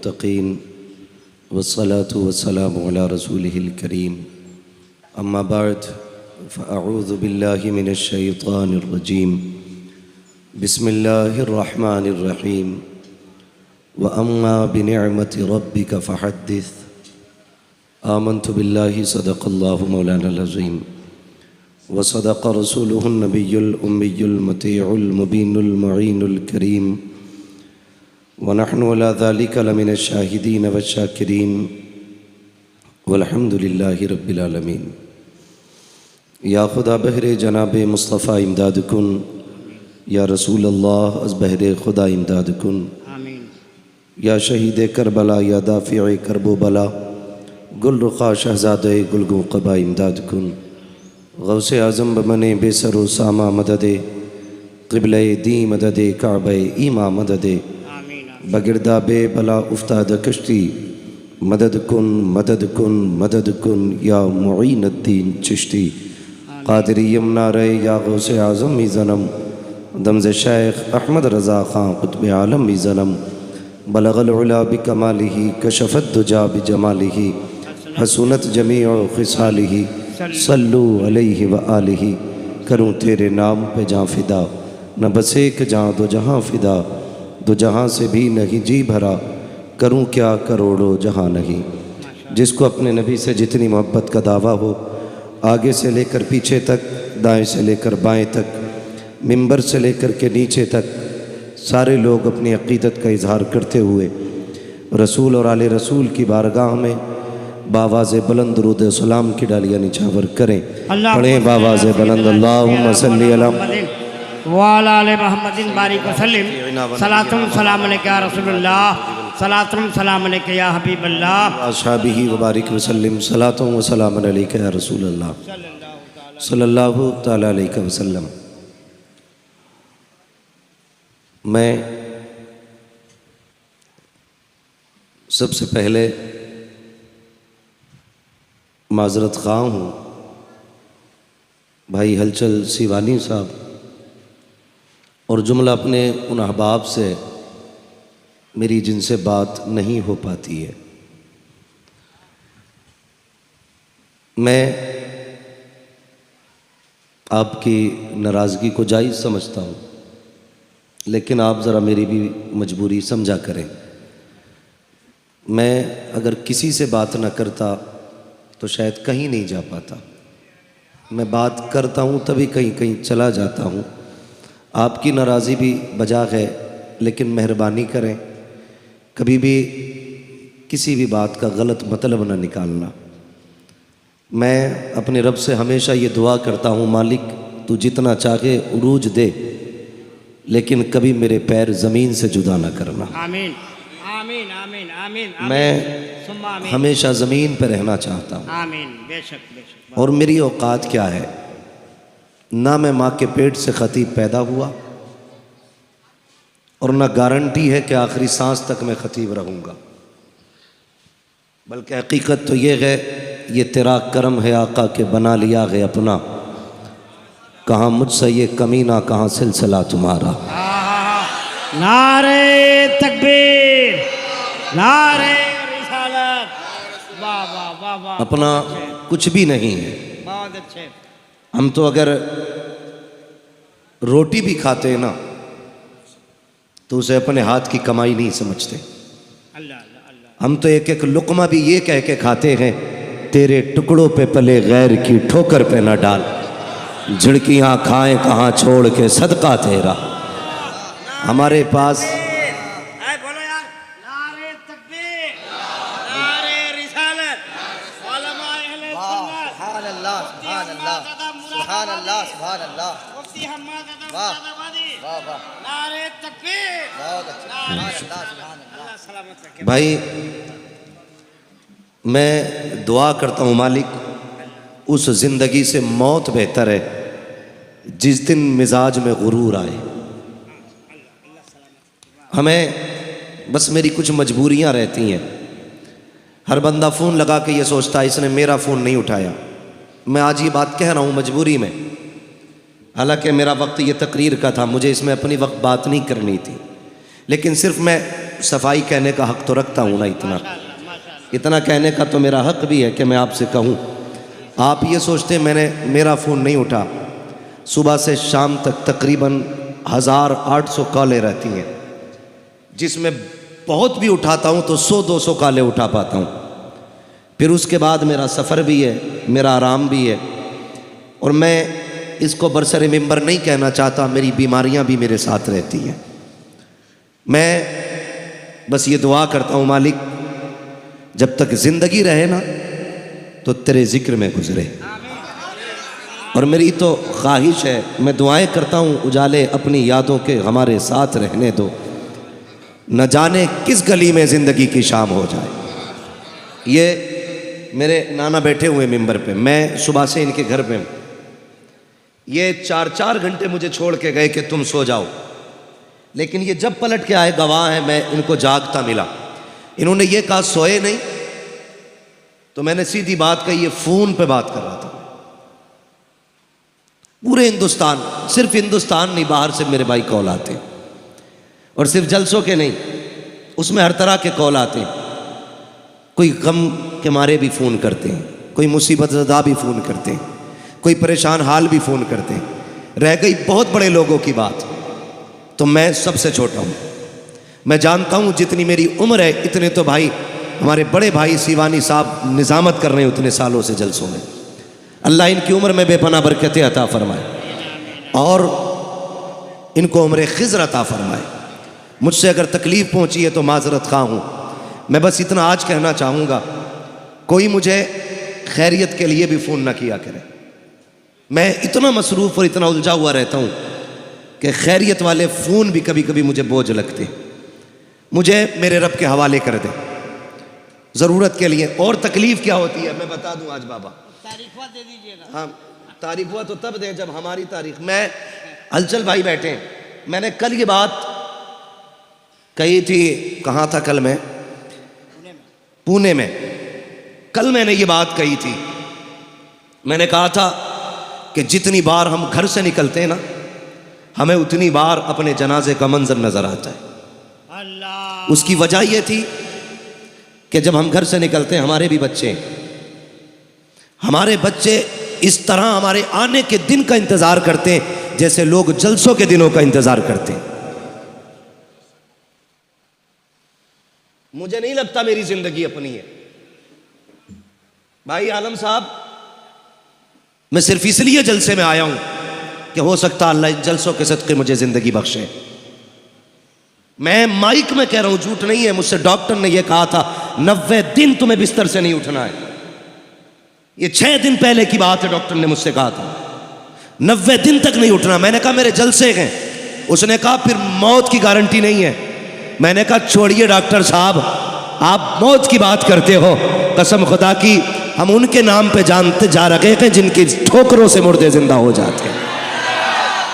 मुत्तक़ीन वस्सलातु वस्सलामु अला रसूलिहिल करीम अम्मा बाद फ़अऊज़ु बिल्लाहि मिनश शैतानिर रजीम बिस्मिल्लाहिर रहमानिर रहीम व अम्मा बिनिअमति रब्बिका फ़हद्दिस आमन्तु बिल्लाहि सदक़ल्लाहु मौलानाल अज़ीम व सदक़ रसूलुहुन नबियुल उम्मियुल मतीउल मुबीनुल मुईनुल करीम व नहनु अला ज़ालिका लमिनश शाहिदीन व शाकिरीन वल्हम्दुलिल्लाहि रब्बिल आलमीन। या खुदा बहरे जनाबे मुस्तफ़ा इमदाद कुन, या रसूल अल्लाह अज़ बहरे खुदा इमदाद कुन, या शहीद करबला या दाफ़िए करबो बला गुल रुखा शहज़ादे गुलगो क़बा इमदाद कुन। गौसे आज़म बमने बेसरो सामा मददे क़िबले दी मददे काबे ईमा मददे बगिरदा बे बला उफ्ताद कश्ती मदद कुन मदद कुन मदद कुन या मुईनुद्दीन चिश्ती क़ादिरी यमुना रे या गौसे आज़म ही ज़नम दमज़ शेख अहमद रज़ा ख़ान क़ुत्ब आलम ही ज़नम बलगल उला बिकमालिही कशफ़त दुजा बिजमालिही हसूनत जमीअ ख़िसालिही सल्लु अलैहि व आलिही। करूँ तेरे नाम पे जाँ फ़िदा न बस एक जाँ दो जहाँ फ़िदा, दो जहाँ से भी नहीं जी भरा करूँ क्या करोड़ों जहाँ नहीं। जिसको अपने नबी से जितनी मोहब्बत का दावा हो, आगे से लेकर पीछे तक, दाएं से लेकर बाएं तक, मिंबर से लेकर के नीचे तक सारे लोग अपनी अक़ीदत का इजहार करते हुए रसूल और आले रसूल की बारगाह में बावाज़ बुलंद दुरूद सलाम की डालियाँ निछावर करें। पढ़ें बावाज़ बुलंद अल्लाहुम्मा सल्ली अला वाला आले मुहम्मदिन बारिक वसल्लिम सलातुम सलाम अलैका या रसूलुल्लाह सलातुम सलाम अलैका या हबीबल्लाह अस्हाबिही व बारिक वसल्लिम सलातुम व सलाम अलैका या रसूलल्लाह सल्लल्लाहु तआला अलैहि वसल्लम। मैं सबसे पहले माज़रत ख़्वाह हूँ भाई हलचल सिवानी साहब और जुमला अपने उन अहबाब से मेरी जिनसे बात नहीं हो पाती है। मैं आपकी नाराज़गी को जायज़ समझता हूँ, लेकिन आप ज़रा मेरी भी मजबूरी समझा करें। मैं अगर किसी से बात न करता तो शायद कहीं नहीं जा पाता। मैं बात करता हूँ तभी कहीं कहीं चला जाता हूँ। आपकी नाराज़ी भी बजा है, लेकिन मेहरबानी करें कभी भी किसी भी बात का गलत मतलब न निकालना। मैं अपने रब से हमेशा ये दुआ करता हूँ, मालिक तू जितना चाहे उरूज दे, लेकिन कभी मेरे पैर ज़मीन से जुदा ना करना। आमीन आमीन आमीन आमीन। मैं हमेशा ज़मीन पर रहना चाहता हूँ। आमीन। बेशक बेशक। और मेरी औकात क्या है, ना मैं माँ के पेट से ख़तीब पैदा हुआ और ना गारंटी है कि आखिरी सांस तक मैं ख़तीब रहूँगा, बल्कि हकीकत तो ये है ये तेरा करम है आका के बना लिया है अपना, कहाँ मुझसे ये कमीना कहाँ सिलसिला तुम्हारा। नारे तकबीर नारे रिसालत। वाह वाह वाह वाह। अपना कुछ भी नहीं है। बहुत अच्छे। हम तो अगर रोटी भी खाते हैं ना तो उसे अपने हाथ की कमाई नहीं समझते। अल्लाह अल्लाह। हम तो एक एक लुक़मा भी ये कह के खाते हैं, तेरे टुकड़ों पे पले गैर की ठोकर पे न डाल, झिड़कियाँ खाएं कहाँ छोड़ के सदका तेरा। हमारे पास बोलो यार, नारे तकबीर नारे रिसालत उलमाए अहले सुन्नत। सुभान अल्लाह सुभान अल्लाह सुभान अल्लाह सुभान अल्लाह। मुफ्ती हम्माद वाह मुरादाबादी। वाह वाह। नारे तकबीर। बहुत अच्छा। सुभान अल्लाह सुभान अल्लाह। अल्लाह सलामत रखे। भाई मैं दुआ करता हूँ मालिक उस ज़िंदगी से मौत बेहतर है जिस दिन मिजाज में गुरूर आए। हमें बस मेरी कुछ मजबूरियाँ रहती हैं। हर बंदा फ़ोन लगा के ये सोचता है इसने मेरा फ़ोन नहीं उठाया। मैं आज ये बात कह रहा हूँ मजबूरी में, हालांकि मेरा वक्त ये तकरीर का था, मुझे इसमें अपनी वक्त बात नहीं करनी थी, लेकिन सिर्फ मैं सफाई कहने का हक तो रखता हूँ ना, इतना कहने का तो मेरा हक भी है कि मैं आपसे कहूँ। आप ये सोचते मैंने मेरा फ़ोन नहीं उठा, सुबह से शाम तक तकरीबन 1800 कॉलें रहती हैं, जिसमें बहुत भी उठाता हूँ तो 100-200 कॉलें उठा पाता हूँ। फिर उसके बाद मेरा सफ़र भी है, मेरा आराम भी है, और मैं इसको बरसरे मिंबर नहीं कहना चाहता, मेरी बीमारियां भी मेरे साथ रहती हैं। मैं बस ये दुआ करता हूँ, मालिक जब तक ज़िंदगी रहे ना तो तेरे ज़िक्र में गुजरे। और मेरी तो ख्वाहिश है, मैं दुआएं करता हूँ, उजाले अपनी यादों के हमारे साथ रहने दो, न जाने किस गली में ज़िंदगी की शाम हो जाए। ये मेरे नाना बैठे हुए मिंबर पे, मैं सुबह से इनके घर पे हूँ। ये 4-4 घंटे मुझे छोड़ के गए कि तुम सो जाओ, लेकिन ये जब पलट के आए, गवाह है, मैं इनको जागता मिला। इन्होंने ये कहा सोए नहीं, तो मैंने सीधी बात कही, ये फ़ोन पे बात कर रहा था। पूरे हिंदुस्तान, सिर्फ हिंदुस्तान नहीं, बाहर से मेरे भाई कॉल आते, और सिर्फ जलसों के नहीं, उसमें हर तरह के कॉल आते हैं। कोई गम के मारे भी फ़ोन करते हैं, कोई मुसीबत ज़दा भी फ़ोन करते हैं, कोई परेशान हाल भी फ़ोन करते हैं। रह गई बहुत बड़े लोगों की बात, तो मैं सबसे छोटा हूँ। मैं जानता हूँ जितनी मेरी उम्र है, इतने तो भाई हमारे बड़े भाई सीवानी साहब निज़ामत कर रहे हैं उतने सालों से जलसों में। अल्लाह इनकी उम्र में बेपनाह बरकतें अता फरमाए और इनको उम्र खिज़र अता फरमाए। मुझसे अगर तकलीफ़ पहुँची है तो माजरत खा हूँ। मैं बस इतना आज कहना चाहूँगा, कोई मुझे खैरियत के लिए भी फ़ोन ना किया करे। मैं इतना मसरूफ़ और इतना उलझा हुआ रहता हूँ कि खैरियत वाले फ़ोन भी कभी कभी मुझे बोझ लगते। मुझे मेरे रब के हवाले कर दे ज़रूरत के लिए। और तकलीफ़ क्या होती है मैं बता दूँ आज बाबा, तारीफ़ दे दीजिएगा। हाँ, तारीफ़ हुआ तो तब दे जब हमारी तारीख। मैं हलचल भाई बैठे हैं, मैंने कल ये बात कही थी, कहाँ था कल मैं, पुणे में। कल मैंने ये बात कही थी, मैंने कहा था कि जितनी बार हम घर से निकलते हैं ना, हमें उतनी बार अपने जनाजे का मंजर नज़र आता है। अल्लाह। उसकी वजह यह थी कि जब हम घर से निकलते हैं, हमारे बच्चे इस तरह हमारे आने के दिन का इंतज़ार करते हैं जैसे लोग जलसों के दिनों का इंतज़ार करते हैं। मुझे नहीं लगता मेरी ज़िंदगी अपनी है भाई आलम साहब। मैं सिर्फ इसलिए जलसे में आया हूं कि हो सकता अल्लाह जलसों के सदक़े मुझे ज़िंदगी बख्शे। मैं माइक में कह रहा हूं, झूठ नहीं है। मुझसे डॉक्टर ने यह कहा था 90 दिन तुम्हें बिस्तर से नहीं उठना है। ये 6 दिन पहले की बात है, डॉक्टर ने मुझसे कहा था 90 दिन तक नहीं उठना। मैंने कहा मेरे जलसे हैं। उसने कहा फिर मौत की गारंटी नहीं है। मैंने कहा छोड़िए डॉक्टर साहब, आप मौत की बात करते हो, कसम खुदा की हम उनके नाम पे जानते जा रहे हैं जिनकी ठोकरों से मुर्दे जिंदा हो जाते हैं।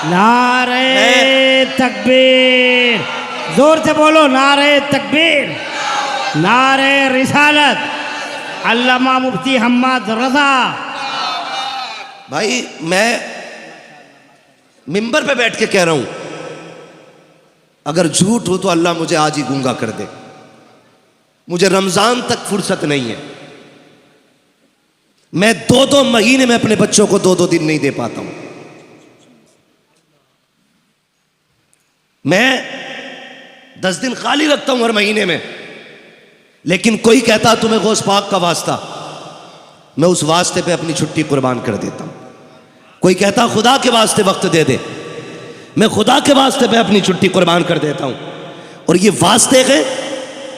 नारे तकबीर, जोर से बोलो, नारे तकबीर, नारे रिसालत, अल्लामा मुफ्ती हम्मद रज़ा। भाई मैं मिंबर पे बैठ के कह रहा हूं, अगर झूठ हो तो अल्लाह मुझे आज ही गूंगा कर दे। मुझे रमजान तक फुर्सत नहीं है। मैं 2-2 महीने में अपने बच्चों को 2-2 दिन नहीं दे पाता हूं। मैं 10 दिन खाली रखता हूं हर महीने में, लेकिन कोई कहता तुम्हें गौस पाक का वास्ता, मैं उस वास्ते पे अपनी छुट्टी कुर्बान कर देता हूं। कोई कहता खुदा के वास्ते वक्त दे दे, मैं खुदा के वास्ते पे अपनी छुट्टी कुर्बान कर देता हूं। और ये वास्ते हैं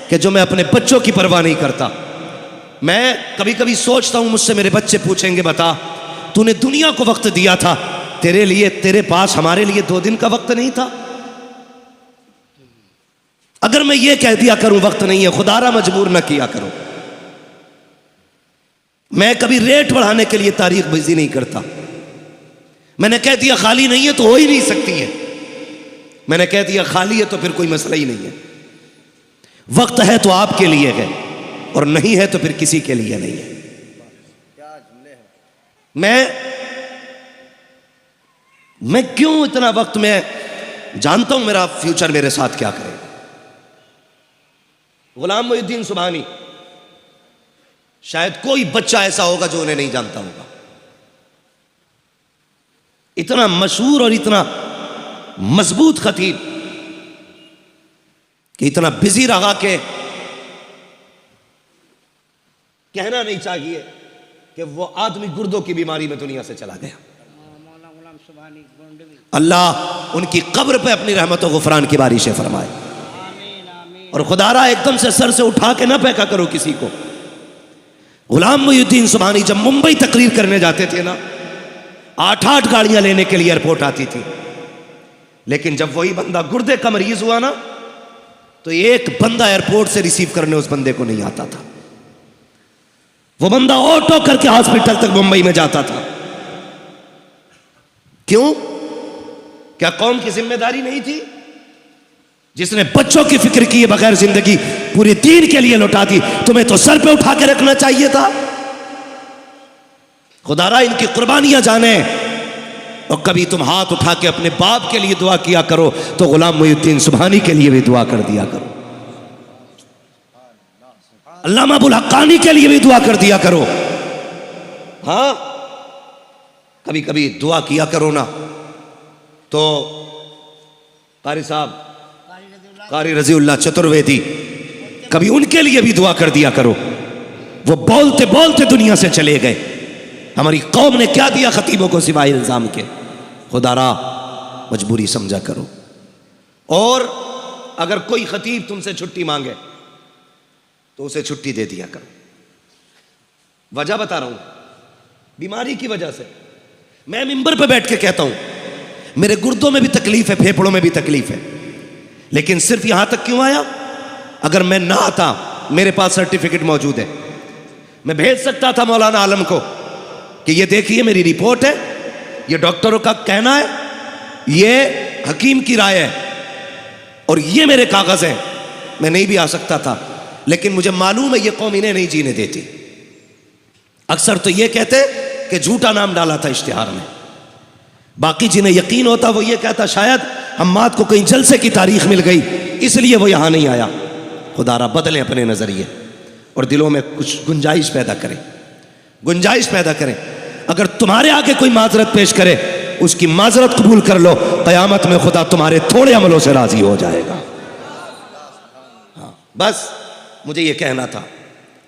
कि जो मैं अपने बच्चों की परवाह नहीं करता। मैं कभी कभी सोचता हूं, मुझसे मेरे बच्चे पूछेंगे बता तूने दुनिया को वक्त दिया था, तेरे लिए, तेरे पास हमारे लिए 2 दिन का वक्त नहीं था? अगर मैं ये कह दिया करूं वक्त नहीं है, खुदारा मजबूर न किया करो। मैं कभी रेट बढ़ाने के लिए तारीख बिजी नहीं करता। मैंने कह दिया खाली नहीं है तो हो ही नहीं सकती है। मैंने कह दिया खाली है तो फिर कोई मसला ही नहीं है। वक्त है तो आपके लिए है, और नहीं है तो फिर किसी के लिए नहीं है। मैं क्यों इतना वक्त, मैं जानता हूं मेरा फ्यूचर मेरे साथ क्या करे। गुलाम मोहिउद्दीन सुबहानी, शायद कोई बच्चा ऐसा होगा जो उन्हें नहीं जानता होगा। इतना मशहूर और इतना मजबूत खतीब कि इतना बिजी रहा कि कहना नहीं चाहिए कि वो आदमी गुर्दों की बीमारी में दुनिया से चला गया। अल्लाह उनकी कब्र पे अपनी रहमत और गुफरान की बारिशें फरमाए। और खुदारा एकदम से सर से उठा के ना फेंका करो किसी को। गुलाम मोहिउद्दीन सुबहानी जब मुंबई तकरीर करने जाते थे ना, 8-8 गाड़ियां लेने के लिए एयरपोर्ट आती थी, लेकिन जब वही बंदा गुर्दे का मरीज हुआ ना, तो एक बंदा एयरपोर्ट से रिसीव करने उस बंदे को नहीं आता था। वो बंदा ऑटो करके हॉस्पिटल तक मुंबई में जाता था। क्यों? क्या कौम की जिम्मेदारी नहीं थी? जिसने बच्चों की फिक्र की बगैर जिंदगी पूरे दीन के लिए लौटा दी, तुम्हें तो सर पे उठा के रखना चाहिए था। खुदारा इनकी कुर्बानियां जाने। और कभी तुम हाथ उठा के अपने बाप के लिए दुआ किया करो तो गुलाम मोहिउद्दीन सुबहानी के लिए भी दुआ कर दिया करो, अल्लामा अबुल हक्कानी के लिए भी दुआ कर दिया करो। हाँ, कभी कभी दुआ किया करो ना। तो कारी साहब, कारी रजीउल्लाह चतुर्वेदी, कभी उनके लिए भी दुआ कर दिया करो। वो बोलते बोलते दुनिया से चले गए। हमारी कौम ने क्या दिया खतीबों को सिवाय इल्जाम के? खुदारा मजबूरी समझा करो। और अगर कोई खतीब तुमसे छुट्टी मांगे तो उसे छुट्टी दे दिया करो। वजह बता रहा हूं, बीमारी की वजह से। मैं मिंबर पे बैठ के कहता हूं मेरे गुर्दों में भी तकलीफ है, फेफड़ों में भी तकलीफ है, लेकिन सिर्फ यहां तक क्यों आया? अगर मैं ना आता, मेरे पास सर्टिफिकेट मौजूद है, मैं भेज सकता था मौलाना आलम को कि ये देखिए मेरी रिपोर्ट है, ये डॉक्टरों का कहना है, ये हकीम की राय है और ये मेरे कागज हैं। मैं नहीं भी आ सकता था, लेकिन मुझे मालूम है ये कौम इन्हें नहीं जीने देती। अक्सर तो ये कहते कि झूठा नाम डाला था इश्तिहार में। बाकी जिन्हें यकीन होता वो ये कहता शायद हम्माद को कहीं जलसे की तारीख मिल गई इसलिए वो यहां नहीं आया। खुदारा बदलें अपने नजरिए और दिलों में कुछ गुंजाइश पैदा करें, गुंजाइश पैदा करें। अगर तुम्हारे आगे कोई माजरत पेश करे, उसकी माजरत कबूल कर लो। कयामत में खुदा तुम्हारे थोड़े अमलों से राजी हो जाएगा। हाँ, बस मुझे ये कहना था।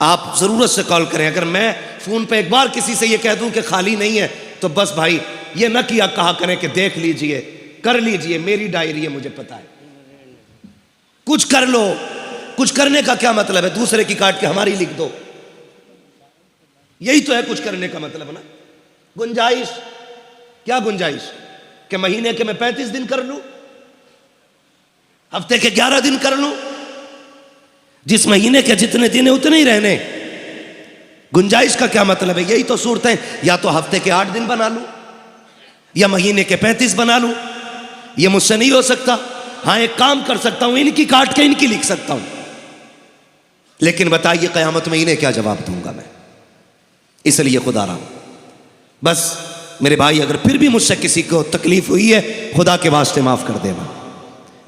आप जरूरत से कॉल करें। अगर मैं फोन पे एक बार किसी से ये कह दूं कि खाली नहीं है, तो बस भाई ये न किया कहा करें कि देख लीजिए, कर लीजिए, मेरी डायरी है, मुझे पता है। कुछ कर लो। कुछ करने का क्या मतलब है? दूसरे की काट के हमारी लिख दो, यही तो है कुछ करने का मतलब ना। गुंजाइश, क्या गुंजाइश? कि महीने के मैं 35 दिन कर लूं, हफ्ते के 11 दिन कर लूं, जिस महीने के जितने दिन है उतने ही रहने। गुंजाइश का क्या मतलब है? यही तो सूरत है, या तो हफ्ते के 8 दिन बना लूं या महीने के 35 बना लूं। ये मुझसे नहीं हो सकता। हाँ, एक काम कर सकता हूं, इनकी काट के इनकी लिख सकता हूं, लेकिन बताइए कयामत में इन्हें क्या जवाब दूंगा मैं? इसलिए खुदा रहा बस मेरे भाई, अगर फिर भी मुझसे किसी को तकलीफ हुई है, खुदा के वास्ते माफ कर देना।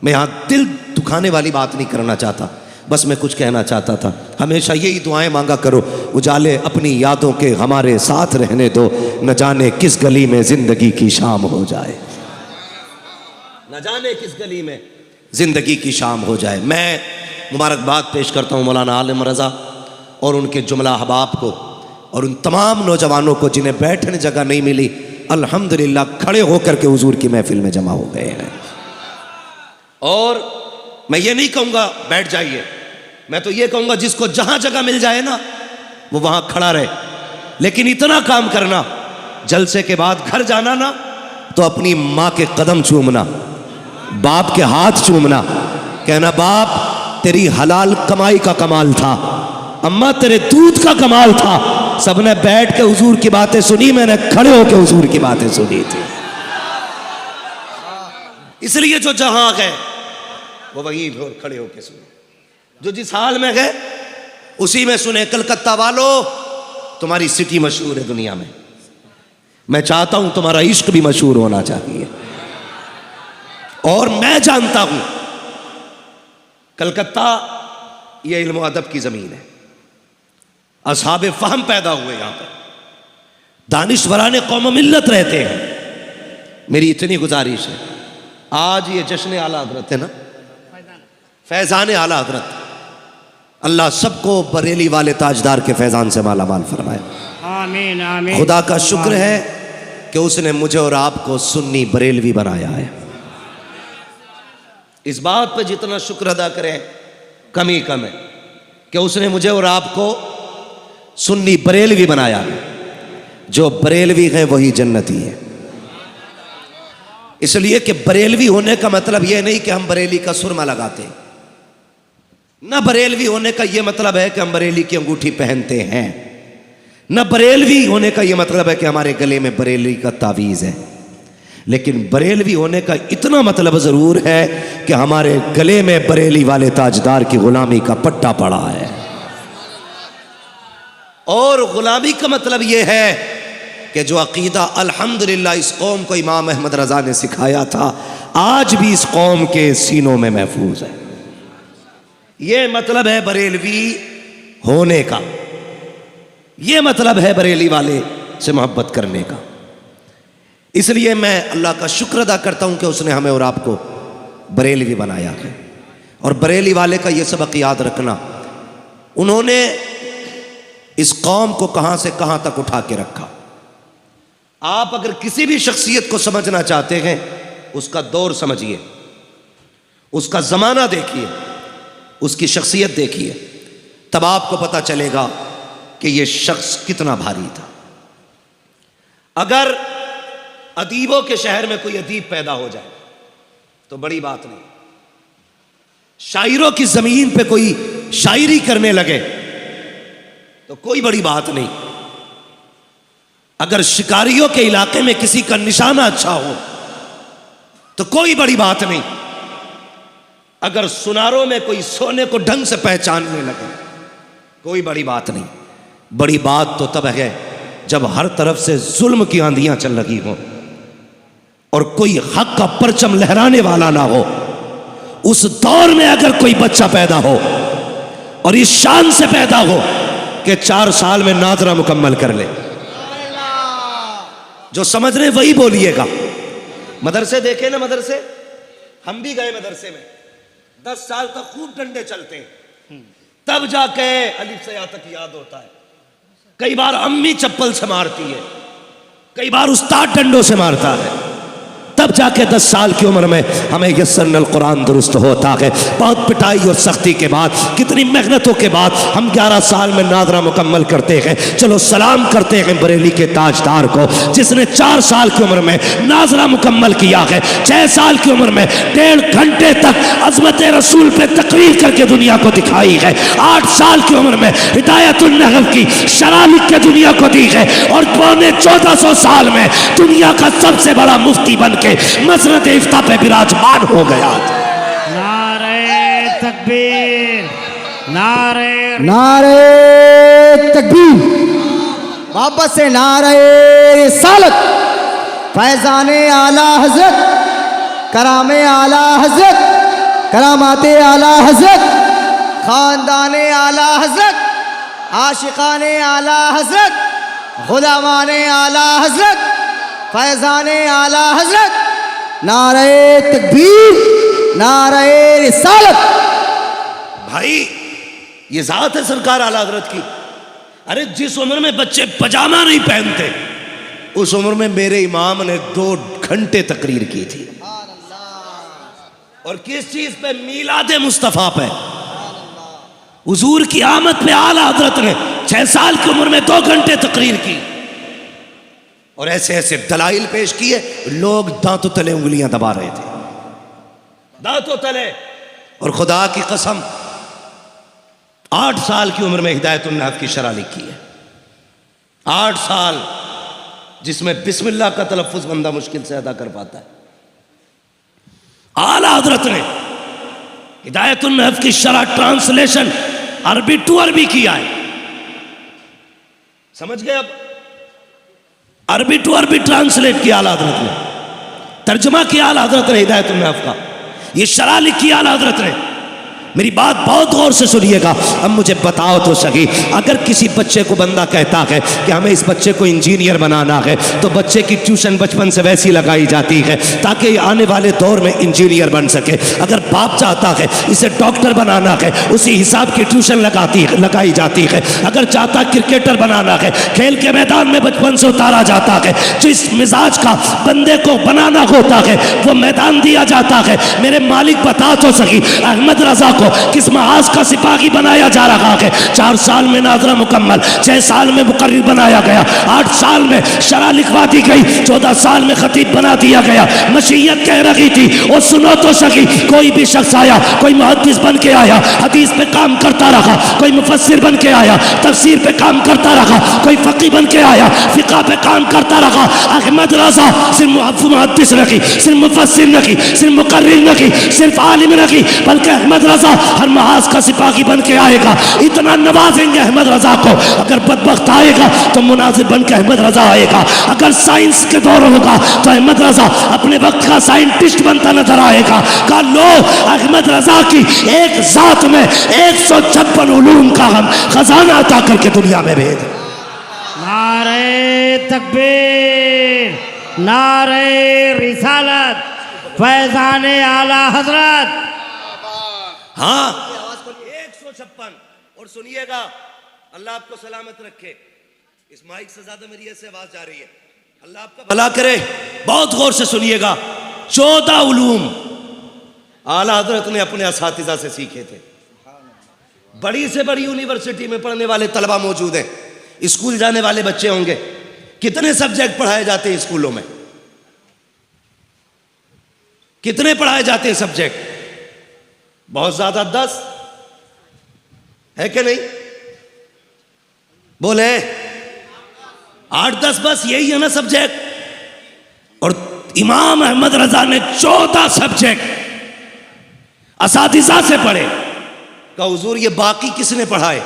मैं यहां दिल दुखाने वाली बात नहीं करना चाहता, बस मैं कुछ कहना चाहता था। हमेशा यही दुआएं मांगा करो, उजाले अपनी यादों के हमारे साथ रहने दो, न जाने किस गली में जिंदगी की शाम हो जाए, न जाने किस गली में जिंदगी की शाम हो जाए। मैं मुबारकबाद पेश करता हूँ मौलाना आलिम रज़ा और उनके जुमला अहबाब को और उन तमाम नौजवानों को जिन्हें बैठने जगह नहीं मिली, अल्हम्दुलिल्लाह खड़े होकर के हुजूर की महफिल में जमा हो गए हैं। और मैं ये नहीं कहूँगा बैठ जाइए, मैं तो ये कहूँगा जिसको जहाँ जगह मिल जाए ना वो वहाँ खड़ा रहे। लेकिन इतना काम करना, जलसे के बाद घर जाना ना तो अपनी माँ के कदम चूमना, बाप के हाथ चूमना, कहना बाप तेरी हलाल कमाई का कमाल था, अम्मा तेरे दूध का कमाल था। सबने बैठ के हुजूर की बातें सुनी, मैंने खड़े होकर हुजूर की बातें सुनी थी। इसलिए जो जहां गए वो वहीं खड़े होकर सुने, जो जिस हाल में गए उसी में सुने। कलकत्ता वालों, तुम्हारी सिटी मशहूर है दुनिया में, मैं चाहता हूं तुम्हारा इश्क भी मशहूर होना चाहिए। और मैं जानता हूं कलकत्ता ये इल्म व अदब की ज़मीन है। असहाब फ़हम पैदा हुए यहाँ पर, दानिश्वरान कौम मिल्लत रहते हैं। मेरी इतनी गुजारिश है, आज ये जश्न आला हज़रत है ना, फैज़ान आला हज़रत, अल्लाह सबको बरेली वाले ताजदार के फैज़ान से माला माल फरमाए। आमीन आमीन। खुदा का शुक्र है कि उसने मुझे और आपको सुन्नी बरेलवी बनाया है। इस बात पर जितना शुक्र अदा करें कम ही कम है कि उसने मुझे और आपको सुन्नी बरेलवी बनाया है। जो बरेलवी है वही जन्नती है। इसलिए कि बरेलवी होने का मतलब यह नहीं कि हम बरेली का सुरमा लगाते, न बरेलवी होने का यह मतलब है कि हम बरेली की अंगूठी पहनते हैं, न बरेलवी होने का यह मतलब है कि हमारे गले में बरेली का तावीज़ है। लेकिन बरेलवी होने का इतना मतलब ज़रूर है कि हमारे गले में बरेली वाले ताजदार की गुलामी का पट्टा पड़ा है। और गुलामी का मतलब यह है कि जो अकीदा अल्हम्दुलिल्लाह इस कौम को इमाम अहमद रज़ा ने सिखाया था, आज भी इस कौम के सीनों में महफूज है। यह मतलब है बरेलवी होने का, यह मतलब है बरेली वाले से मोहब्बत करने का। इसलिए मैं अल्लाह का शुक्र अदा करता हूं कि उसने हमें और आपको बरेलवी बनाया है। और बरेली वाले का यह सबक याद रखना, उन्होंने इस कौम को कहां से कहां तक उठा के रखा। आप अगर किसी भी शख्सियत को समझना चाहते हैं, उसका दौर समझिए, उसका ज़माना देखिए, उसकी शख्सियत देखिए, तब आपको पता चलेगा कि यह शख्स कितना भारी था। अगर अदीबों के शहर में कोई अदीब पैदा हो जाए तो बड़ी बात नहीं, शायरों की ज़मीन पे कोई शायरी करने लगे तो कोई बड़ी बात नहीं, अगर शिकारियों के इलाके में किसी का निशाना अच्छा हो तो कोई बड़ी बात नहीं, अगर सुनारों में कोई सोने को ढंग से पहचानने लगे कोई बड़ी बात नहीं। बड़ी बात तो तब है जब हर तरफ से जुल्म की आंधियां चल रही हों और कोई हक का परचम लहराने वाला ना हो। उस दौर में अगर कोई बच्चा पैदा हो और इस शान से पैदा हो कि 4 साल में नाज़रा मुकम्मल कर ले, जो समझ रहे वही बोलिएगा। मदरसे देखे ना, मदरसे हम भी गए मदरसे में, 10 साल तक खूब डंडे चलते हैं, तब जाके अलिफ से या तक याद होता है। कई बार अम्मी चप्पल से मारती है, कई बार उस्ताद डंडों से मारता है, तब जाके 10 साल की उम्र में हमें यस्सरनल कुरान दुरुस्त होता है। बहुत पिटाई और सख्ती के बाद, कितनी मेहनतों के बाद हम 11 साल में नाज़रा मुकम्मल करते हैं। चलो सलाम करते हैं बरेली के ताजदार को जिसने 4 साल की उम्र में नाज़रा मुकम्मल किया है, 6 साल की उम्र में 1.5 घंटे तक अज़मत रसूल पे तकरीर करके दुनिया को दिखाई है, 8 साल की उम्र में हिदायतुन नहव की शरह लिख के दुनिया को दी है, और पौने 1400 साल में दुनिया का सबसे बड़ा मुफ्ती बन के मसनद इफ्ता पे विराजमान हो गया। नारे तकबीर, नारे नारे तकबीर, मोहब्बत से नारे रिसालत, फैज़ाने आला हजरत, करामे आला हजरत, करामाते आला हजरत, खानदाने आला हजरत, आशिकाने आला हजरत, गुलामाने आला हजरत, फैज़ाने आला हजरत, नारे तकबीर, नारे रिसालत। भाई ये जात है सरकार आला हजरत की। अरे जिस उम्र में बच्चे पजामा नहीं पहनते, उस उम्र में मेरे इमाम ने 2 घंटे तकरीर की थी। और किस चीज पे? मीलाद मुस्तफ़ा पे, हुजूर की आमद पे आला हजरत ने 6 साल की उम्र में 2 घंटे तकरीर की। और ऐसे ऐसे दलाइल पेश किए, लोग दांतों तले उंगलियां दबा रहे थे, दांतों तले। और खुदा की कसम 8 साल की उम्र में हिदायतुन नहव की शरह लिखी है। 8 साल, जिसमें बिस्मिल्लाह का तलफ़्फ़ुज़ बंदा मुश्किल से अदा कर पाता है। आला हजरत ने हिदायतुन नहव की शरह ट्रांसलेशन अरबी टू अरबी किया है। समझ गए? अब अरबी टू अरबी ट्रांसलेट किया आला हजरत ने, तर्जुमा किया आला हजरत ने हिदायतुन नहव का, ये शरह लिखी आला हजरत ने। मेरी बात बहुत गौर से सुनिएगा। अब मुझे बताओ तो सही, अगर किसी बच्चे को बंदा कहता है कि हमें इस बच्चे को इंजीनियर बनाना है, तो बच्चे की ट्यूशन बचपन से वैसी लगाई जाती है ताकि आने वाले दौर में इंजीनियर बन सके। अगर बाप चाहता है इसे डॉक्टर बनाना है, उसी हिसाब की ट्यूशन लगाई जाती है। अगर चाहता क्रिकेटर बनाना है, खेल के मैदान में बचपन से उतारा जाता है। जिस मिजाज का बंदे को बनाना होता है वो मैदान दिया जाता है। मेरे मालिक बता तो सही, अहमद रजा को किस महाज का सिपाही बनाया जा रहा है? 4 साल में नाजरा मुकम्मल, 6 साल में मुकर्रिर बनाया गया, 8 साल में शरह लिखवा दी गई, 14 साल में खतीब बना दिया गया। मशीयत कह रही थी, और सुनो तो सही, कोई भी शख्स आया, कोई मुहद्दिस बन के आया, हदीस पे काम करता रहा, कोई मुफस्सिर बन के आया, तफसीर पे काम करता रहा, कोई फकी बन के आया, फिका पे काम करता रहा। अहमद रजा सिर्फ मुहद्दिस नहीं, सिर्फ मुफस्सिर नहीं, सिर्फ मुकर्रिर नहीं, सिर्फ आलिम नहीं, बल्कि अहमद रजा हर महाज का सिपाही बन के आएगा। इतना नवाजेंगे अहमद रजा को। अगर बदबख्त आएगा तो मुनाजिर बन के अहमद रजा आएगा। अगर साइंस के दौर होगा तो अहमद रजा अपने वक्त का साइंटिस्ट बनता नजर आएगा। कहा लो, अहमद रजा की एक जात में 156 उलूम का हम खजाना अता करके दुनिया में भेज। नारे तकबीर, नारे रिसालत, फैजान आला हजरत। हाँ, 156। और सुनिएगा, अल्लाह आपको सलामत रखे। इस माइक से ज्यादा मेरी ऐसे आवाज जा रही है। अल्लाह आपका भला करे। बहुत गौर से सुनिएगा। 14 उलूम आला हजरत ने अपने असातिज़ा से सीखे थे। बड़ी से बड़ी यूनिवर्सिटी में पढ़ने वाले तलबा मौजूद हैं, स्कूल जाने वाले बच्चे होंगे। कितने सब्जेक्ट पढ़ाए जाते हैं स्कूलों में? कितने पढ़ाए जाते हैं सब्जेक्ट? बहुत ज्यादा, 10 है कि नहीं? बोले 8-10 बस, यही है ना सब्जेक्ट। और इमाम अहमद रजा ने 14 सब्जेक्ट असातिज़ा से पढ़े। कहा हुजूर ये बाकी किसने पढ़ाए?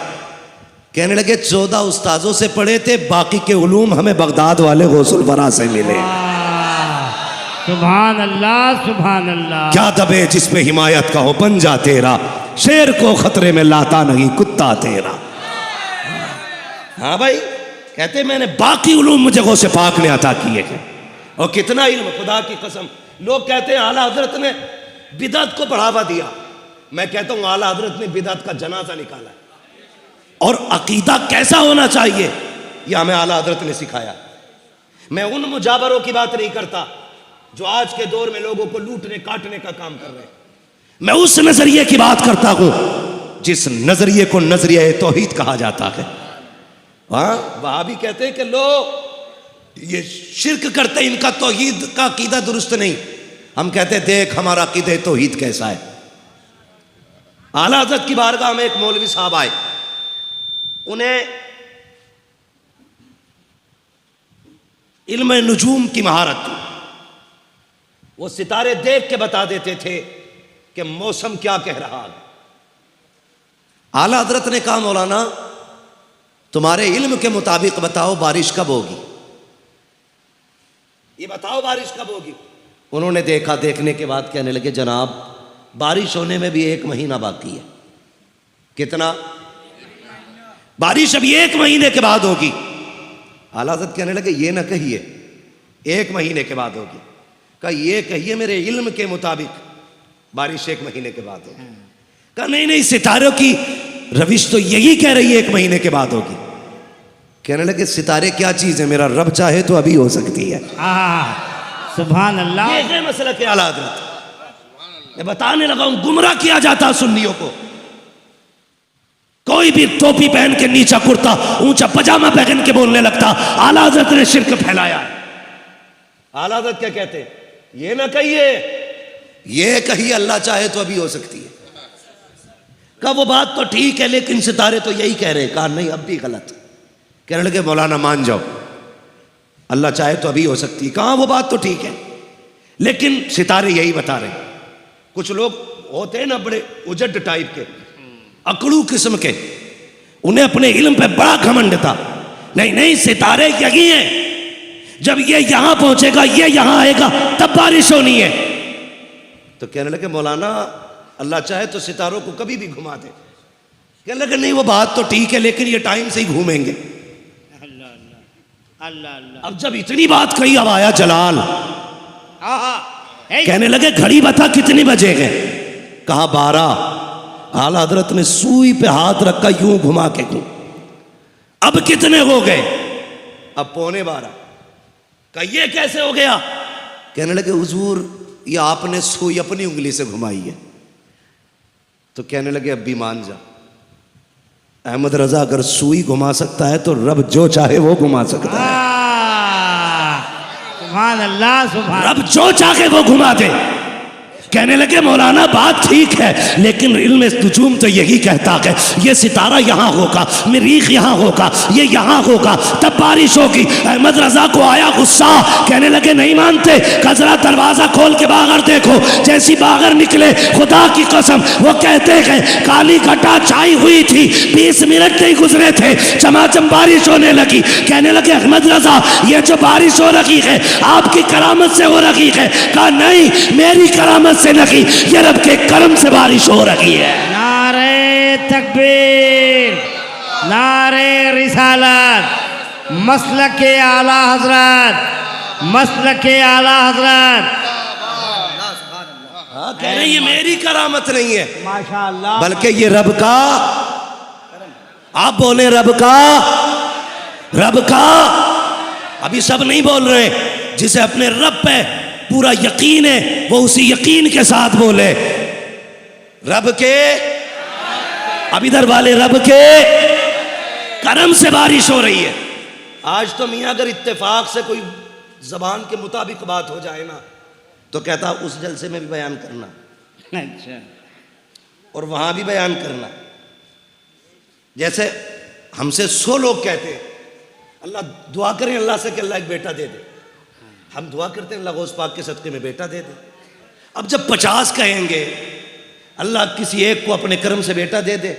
कहने लगे 14 उस्ताजों से पढ़े थे, बाकी के उलूम हमें बगदाद वाले गौसुल वरा से मिले। सुभान अल्लाह, सुभान अल्लाह। क्या दबे जिस पे हिमायत का हो बन जा तेरा, शेर को खतरे में लाता नहीं कुत्ता तेरा। हाँ भाई, कहते मैंने बाकी उलूम मुझे गौसे पाक ने अता किए हैं। और कितना इल्म, खुदा की कसम। लोग कहते हैं आला हजरत ने बिदअत को बढ़ावा दिया। मैं कहता हूं आला हजरत ने बिदअत का जनाजा निकाला। और अकीदा कैसा होना चाहिए यह हमें आला हजरत ने सिखाया। मैं उन मुजाबरों की बात नहीं करता जो आज के दौर में लोगों को लूटने काटने का काम कर रहे हैं। मैं उस नजरिए की बात करता हूं जिस नजरिए को नजरिया तौहीद कहा जाता है। वहां भी कहते हैं कि लो ये शिर्क करते, इनका तौहीद का अकीदा दुरुस्त नहीं। हम कहते देख हमारा अकीदा तौहीद कैसा है। आला हज़रत की बारगाह में एक मौलवी साहब आए, उन्हें इल्म नुजूम की महारत थी। वो सितारे देख के बता देते थे कि मौसम क्या कह रहा है। आला हज़रत ने कहा मौलाना तुम्हारे इल्म के मुताबिक बताओ बारिश कब होगी, ये बताओ बारिश कब होगी। उन्होंने देखा, देखने के बाद कहने लगे जनाब बारिश होने में भी 1 महीना बाकी है। कितना? बारिश अभी 1 महीने के बाद होगी। आला हज़रत कहने लगे ये ना कहिए 1 महीने के बाद होगी। कहा ये कहिए मेरे इल्म के मुताबिक बारिश 1 महीने के बाद होगी। कहा नहीं नहीं, सितारों की रविश तो यही कह रही है 1 महीने के बाद होगी। कहने लगे सितारे क्या चीज है, मेरा रब चाहे तो अभी हो सकती है। सुभान अल्लाह। ये है मसला के आला हज़रत। मैं बताने लगा हूं गुमराह किया जाता सुन्नियों को। कोई भी टोपी पहन के, नीचा कुर्ता, ऊंचा पजामा पहन के बोलने लगता आला हज़रत ने शिर्क फैलाया है। आला हज़रत क्या कहते हैं? ये ना कहिए, ये कहिए अल्लाह चाहे तो अभी हो सकती है। कहा वो बात तो ठीक है लेकिन सितारे तो यही कह रहे हैं। कहा नहीं अब भी गलत। कहने लगे मौलाना मान जाओ अल्लाह चाहे तो अभी हो सकती है। कहा वो बात तो ठीक है लेकिन सितारे यही बता रहे हैं। कुछ लोग होते हैं ना बड़े उजड टाइप के, अकड़ू किस्म के, उन्हें अपने इल्म पे बड़ा घमंड था। नहीं नहीं सितारे यही हैं, जब ये यहां पहुंचेगा, ये यहां आएगा तब बारिश होनी है। तो कहने लगे मौलाना अल्लाह चाहे तो सितारों को कभी भी घुमा दे। कहने लगे नहीं वो बात तो ठीक है, लेकिन ये टाइम से ही घूमेंगे। अल्लाह अल्लाह अल्लाह अल्लाह। अब जब इतनी बात कही, अब आया जलाल। आहा कहने लगे घड़ी बता कितने बजे गए? कहा 12। आला हजरत ने सुई पे हाथ रखा, यूं घुमा के घूम। अब कितने हो गए? अब 11:15। कहा ये कैसे हो गया? कहने लगे हुजूर ये आपने सुई अपनी उंगली से घुमाई है। तो कहने लगे अब भी मान जा, अहमद रजा अगर सुई घुमा सकता है तो रब जो चाहे वो घुमा सकता है। सुभान अल्लाह, सुभान। रब जो चाहे वो घुमा दे। कहने लगे मौलाना बात ठीक है, लेकिन इल्म नुजूम तो यही कहता है ये सितारा यहाँ होगा, मरीख यहाँ होगा, ये यहाँ होगा, तब बारिश होगी। अहमद रजा को आया गुस्सा। कहने लगे नहीं मानते? जरा दरवाजा खोल के बाहर देखो। जैसी बाहर निकले, खुदा की कसम वो कहते हैं काली घटा छाई हुई थी, 20 मिनट नहीं गुजरे थे, चमाचम बारिश होने लगी। कहने लगे अहमद रजा ये जो बारिश हो रही है आपकी करामत से हो रही है? कहा नहीं, मेरी करामत से नहीं, ये रब के करम से बारिश हो रही है। नारे तकबीर, नारे रिसालत, मसलक के आला हजरत, मसलक के आला हजरत। सुभान अल्लाह। कह रहे ये मेरी करामत नहीं है, माशाअल्लाह, बल्कि ये रब का। आप बोले रब का, रब का। अभी सब नहीं बोल रहे। जिसे अपने रब पे पूरा यकीन है वो उसी यकीन के साथ बोले रब के। अब इधर वाले रब के करम से बारिश हो रही है। आज तो मियाँ अगर इत्तेफाक से कोई जबान के मुताबिक बात हो जाए ना तो कहता उस जलसे में भी बयान करना, अच्छा, और वहां भी बयान करना। जैसे हमसे 100 लोग कहते हैं अल्लाह दुआ करें अल्लाह से कि अल्लाह एक बेटा दे दे। हम दुआ करते हैं अल्लाह गौस पाक के सदके में बेटा दे दे। अब जब 50 कहेंगे अल्लाह किसी एक को अपने कर्म से बेटा दे दे,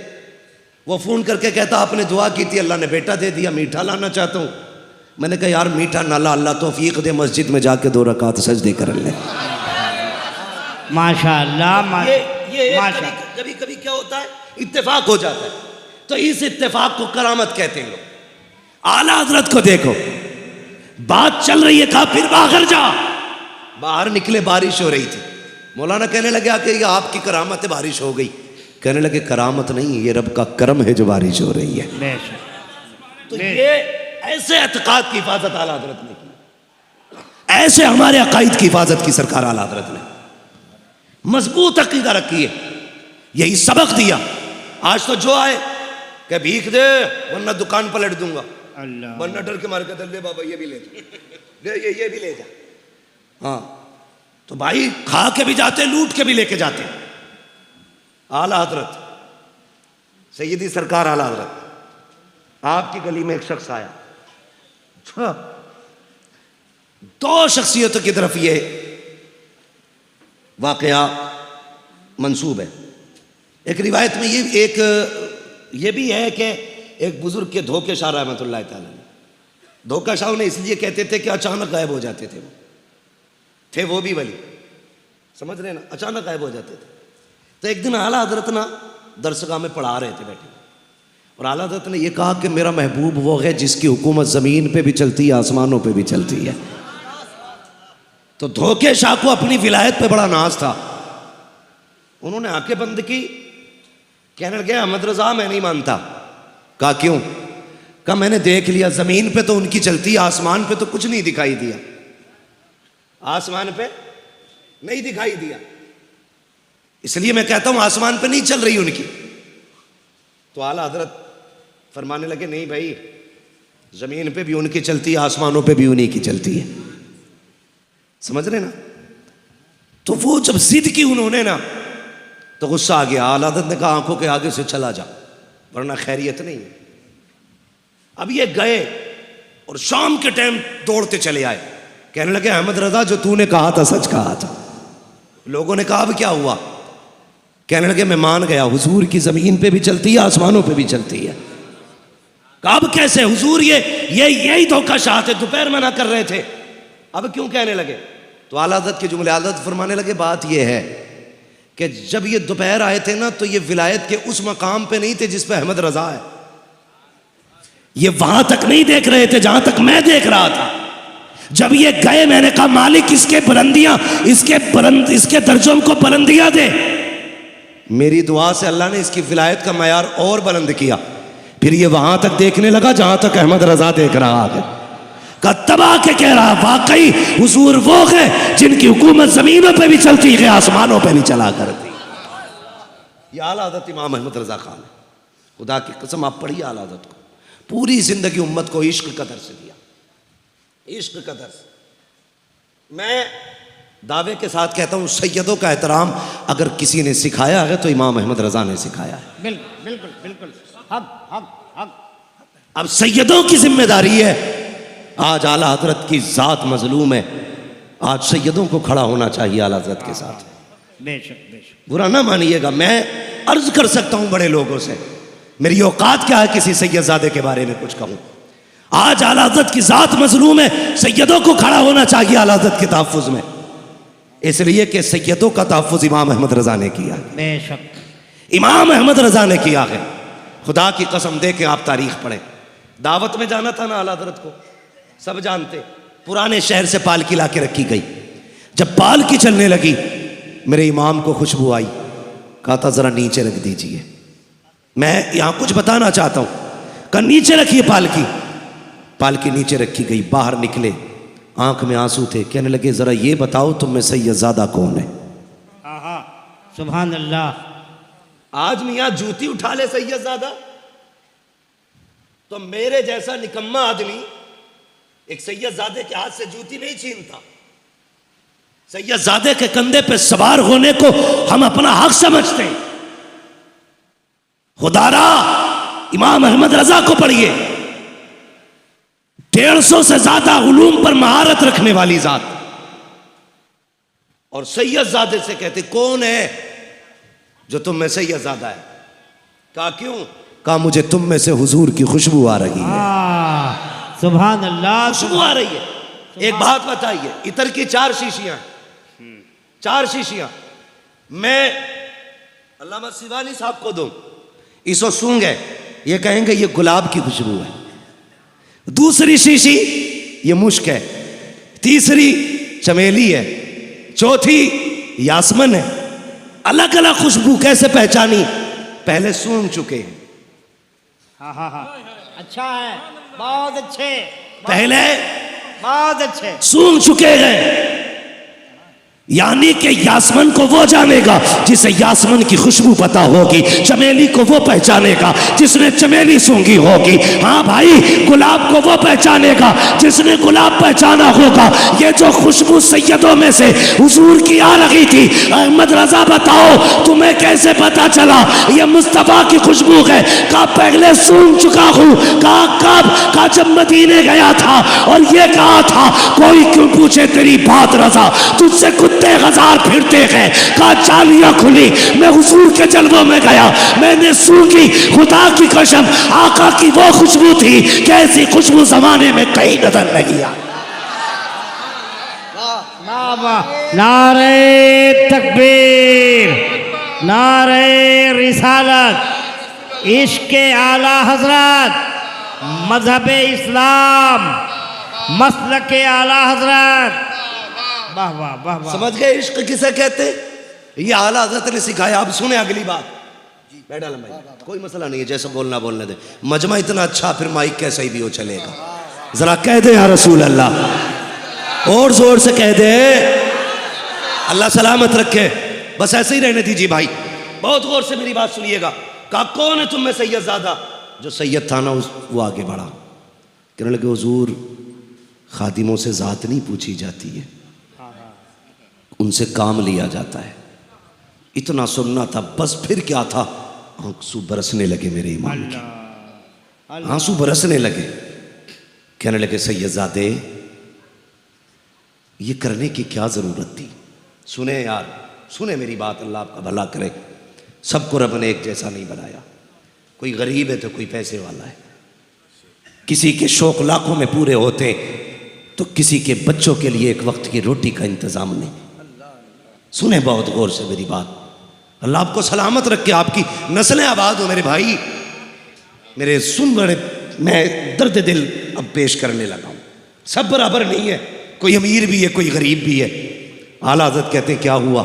वो फ़ोन करके कहता आपने दुआ की थी अल्लाह ने बेटा दे दिया, मीठा लाना चाहता हूँ। मैंने कहा यार मीठा ना ला, अल्लाह तौफीक दे मस्जिद में जाके 2 रकात सजदे कर ले। माशाअल्लाह, ये कभी कभी क्या होता है इत्तेफाक हो जाता है, तो इस इत्तेफाक को करामत कहते हैं लोग। आला हजरत को देखो, बात चल रही है, कहा फिर बाहर जा। बाहर निकले, बारिश हो रही थी। मौलाना कहने लगे आके ये आपकी करामत है, बारिश हो गई। कहने लगे करामत नहीं, ये रब का करम है जो बारिश हो रही है। तो ये ऐसे एतकाद की हिफाजत आला हजरत ने की, ऐसे हमारे अकायद की हिफाजत की सरकार आला हजरत ने। मजबूत अकीदा रखी है, यही सबक दिया। आज तो जो आए कि भीख दे वरना दुकान पलट दूंगा, अल्लाह, वरना डर के मार के ले बाबा ये भी ले जा, ये भी ले जा। हाँ तो भाई खा के भी जाते, लूट के भी लेके जाते। आला हजरत सैयदी सरकार आला हजरत आपकी गली में एक शख्स आया। 2 शख्सियतों की तरफ ये वाकया मंसूब है। एक रिवायत में ये भी है कि एक बुजुर्ग के धोखे शाह रहमतुल्लाह तआला ने, धोखा शाह ने इसलिए कहते थे कि अचानक गायब हो जाते थे वो भी वली, समझ रहे ना, अचानक गायब हो जाते थे। तो एक दिन आला हजरत ना दरसगाह में पढ़ा रहे थे बैठे, और आला हजरत ने यह कहा कि मेरा महबूब वो है जिसकी हुकूमत ज़मीन पे भी चलती है, आसमानों पे भी चलती है। तो धोखे शाह को अपनी विलायत पे बड़ा नाज था। उन्होंने आंखें बंद की, कहने लगे अहमद रजा मैं नहीं मानता। कहा क्यों? कहा मैंने देख लिया, ज़मीन पे तो उनकी चलती है, आसमान पे तो कुछ नहीं दिखाई दिया, आसमान पे नहीं दिखाई दिया, इसलिए मैं कहता हूं आसमान पे नहीं चल रही उनकी। तो आला हजरत फरमाने लगे नहीं भाई, ज़मीन पे भी उनकी चलती है, आसमानों पे भी उन्हीं की चलती है, समझ रहे ना। तो वो जब जिद की उन्होंने ना तो गुस्सा आ गया। आला हजरत ने कहा आंखों के आगे से चला जा वरना खैरियत नहीं है। अब ये गए और शाम के टाइम दौड़ते चले आए, कहने लगे अहमद रजा जो तूने कहा था सच कहा था। लोगों ने कहा अब क्या हुआ? कहने लगे मैं मान गया, हुजूर की ज़मीन पे भी चलती है, आसमानों पे भी चलती है। कहा अब कैसे हुजूर, यही धोखा शाह थे, दोपहर मना कर रहे थे, अब क्यों कहने लगे? तो आला हज़रत के जुमले आदत फरमाने लगे बात यह है कि जब ये दोपहर आए थे ना तो ये विलायत के उस मकाम पे नहीं थे जिस पे अहमद रजा है। ये वहां तक नहीं देख रहे थे जहां तक मैं देख रहा था। जब ये गए मैंने कहा मालिक इसके बुलंदियां, इसके दर्जों को बुलंदियां दे। मेरी दुआ से अल्लाह ने इसकी विलायत का मयार और बुलंद किया। फिर ये वहां तक देखने लगा जहां तक अहमद रजा देख रहा है। तबाह के कह रहा वाकई हुजूर वो है जिनकी हुकूमत जमीनों पे भी चलती है, आसमानों पे नहीं चला करती। ये आला हज़रत इमाम अहमद रजा खान है। खुदा की कसम आप पढ़िए आला हज़रत को। पूरी जिंदगी उम्मत को इश्क कदर से दिया, इश्क कदर से। मैं दावे के साथ कहता हूँ सैयदों का एहतराम अगर किसी ने सिखाया है तो इमाम अहमद रजा ने सिखाया है। बिल्कुल बिल्कुल बिल्कुल। अब सैयदों की जिम्मेदारी है। आज आला हजरत की जात मजलूम है, आज सैयदों को खड़ा होना चाहिए आला हजरत के साथ। बेशक बेशक। बुरा ना मानिएगा, मैं अर्ज कर सकता हूं बड़े लोगों से, मेरी औकात क्या है किसी सैयदजादे के बारे में कुछ कहूं। आज आला हजरत की जात मजलूम है, सैयदों को खड़ा होना चाहिए आला हजरत के तहफ़्फ़ुज़ में, इसलिए कि सैयदों का तहफ़्फ़ुज़ इमाम अहमद रजा ने किया। बेशक इमाम अहमद रजा ने किया है। खुदा की कसम दे के आप तारीख पढ़ें। दावत में जाना था ना आला हजरत को, सब जानते। पुराने शहर से पालकी ला के रखी गई। जब पालकी चलने लगी मेरे इमाम को खुशबू आई, कहा था जरा नीचे रख दीजिए। मैं यहां कुछ बताना चाहता हूं, कहा नीचे रखिए पालकी। पालकी नीचे रखी गई, बाहर निकले, आंख में आंसू थे। कहने लगे जरा ये बताओ तुम में सैयदजादा कौन है। सुभान अल्लाह। आज मियां जूती उठा ले सैयदजादा तो मेरे जैसा निकम्मा आदमी एक सैयदजादे के हाथ से जूती नहीं छीनता। सैयदजादे के कंधे पे सवार होने को हम अपना हक समझते हैं। खुदारा इमाम अहमद रजा को पढ़िए, 150 से ज्यादा उलूम पर महारत रखने वाली जात, और सैयदजादे से कहते कौन है जो तुम में सैयदजादा है। कहा क्यों? कहा मुझे तुम में से हुजूर की खुशबू आ रही है। सुभान अल्लाह। खुशबू आ रही है। एक बात बताइए, इतर की 4 शीशियां, 4 शीशियां मैं अल्लामा सिवानी साहब को दूं, इसको सूंघे ये कहेंगे ये गुलाब की खुशबू है। दूसरी शीशी ये मुश्क है, तीसरी चमेली है, चौथी यासमन है। अलग अलग खुशबू कैसे पहचानी? पहले सूंघ चुके हैं। हाँ अच्छा है, बहुत अच्छे, पहले बहुत अच्छे सूंघ चुके हैं। यानी कि यासमन को वो जानेगा जिसे यासमन की खुशबू पता होगी, चमेली को वो पहचानेगा जिसने चमेली सूंघी होगी। हाँ भाई, गुलाब को वो पहचानेगा जिसने गुलाब पहचाना होगा। ये जो खुशबू सैयदों में से हुजूर की आ रही थी, अहमद रजा बताओ तुम्हें कैसे पता चला ये मुस्तफा की खुशबू है? कहा पहले सूंघ चुका हूँ। कहा कब? कहा जब मदीने गया था और ये कहा था कोई क्यों पूछे तेरी बात रजा, तुझसे कुत्ते हजार फिरते हैं। कहा जालियां खुली, मैं हुजूर के जलवों में गया, मैंने सूंघी, खुदा की कसम आका की वो खुशबू थी कि ऐसी खुशबू जमाने में कहीं नजर नहीं आई। नारे तकबीर, नारे रिसालत, इश्क आला हजरत, मजहब इस्लाम, मसलक आला हजरत। वाह वाह वाह वाह। समझ गए इश्क किसे कहते? ये आला हजरत ने सिखाया। अब सुने अगली बात। बैठ डाल भाई, कोई मसला नहीं है, जैसा बोलना बोलने दे। मजमा इतना अच्छा, फिर माइक कैसा ही भी हो चलेगा। जरा कह दे या रसूल अल्लाह, और जोर से कह दे। अल्लाह सलामत रखे। बस ऐसे ही रहने दीजिए भाई, बहुत गौर से मेरी बात सुनिएगा। कहा कौन है तुम में सैयदजादा? जो सैयद था ना वो आगे बढ़ा, कहने लगे हुजूर खादिमों से जात नहीं पूछी जाती है, उनसे काम लिया जाता है। इतना सुनना था बस। फिर क्या था? आंसू बरसने लगे मेरे इमाम के, आंसू बरसने लगे। कहने लगे सैयदजादे ये करने की क्या जरूरत थी? सुने यार, सुने मेरी बात, अल्लाह आपका भला करे। सबको रब ने एक जैसा नहीं बनाया। कोई गरीब है तो कोई पैसे वाला है। किसी के शौक लाखों में पूरे होते तो किसी के बच्चों के लिए एक वक्त की रोटी का इंतजाम नहीं। सुने बहुत गौर से मेरी बात। अल्लाह आपको सलामत रखे, आपकी नस्लें आबाद हो मेरे भाई। मेरे सुन बड़े, मैं दर्द दिल अब पेश करने लगा हूँ। सब बराबर नहीं है, कोई अमीर भी है, कोई गरीब भी है। आला हज़रत कहते हैं क्या हुआ?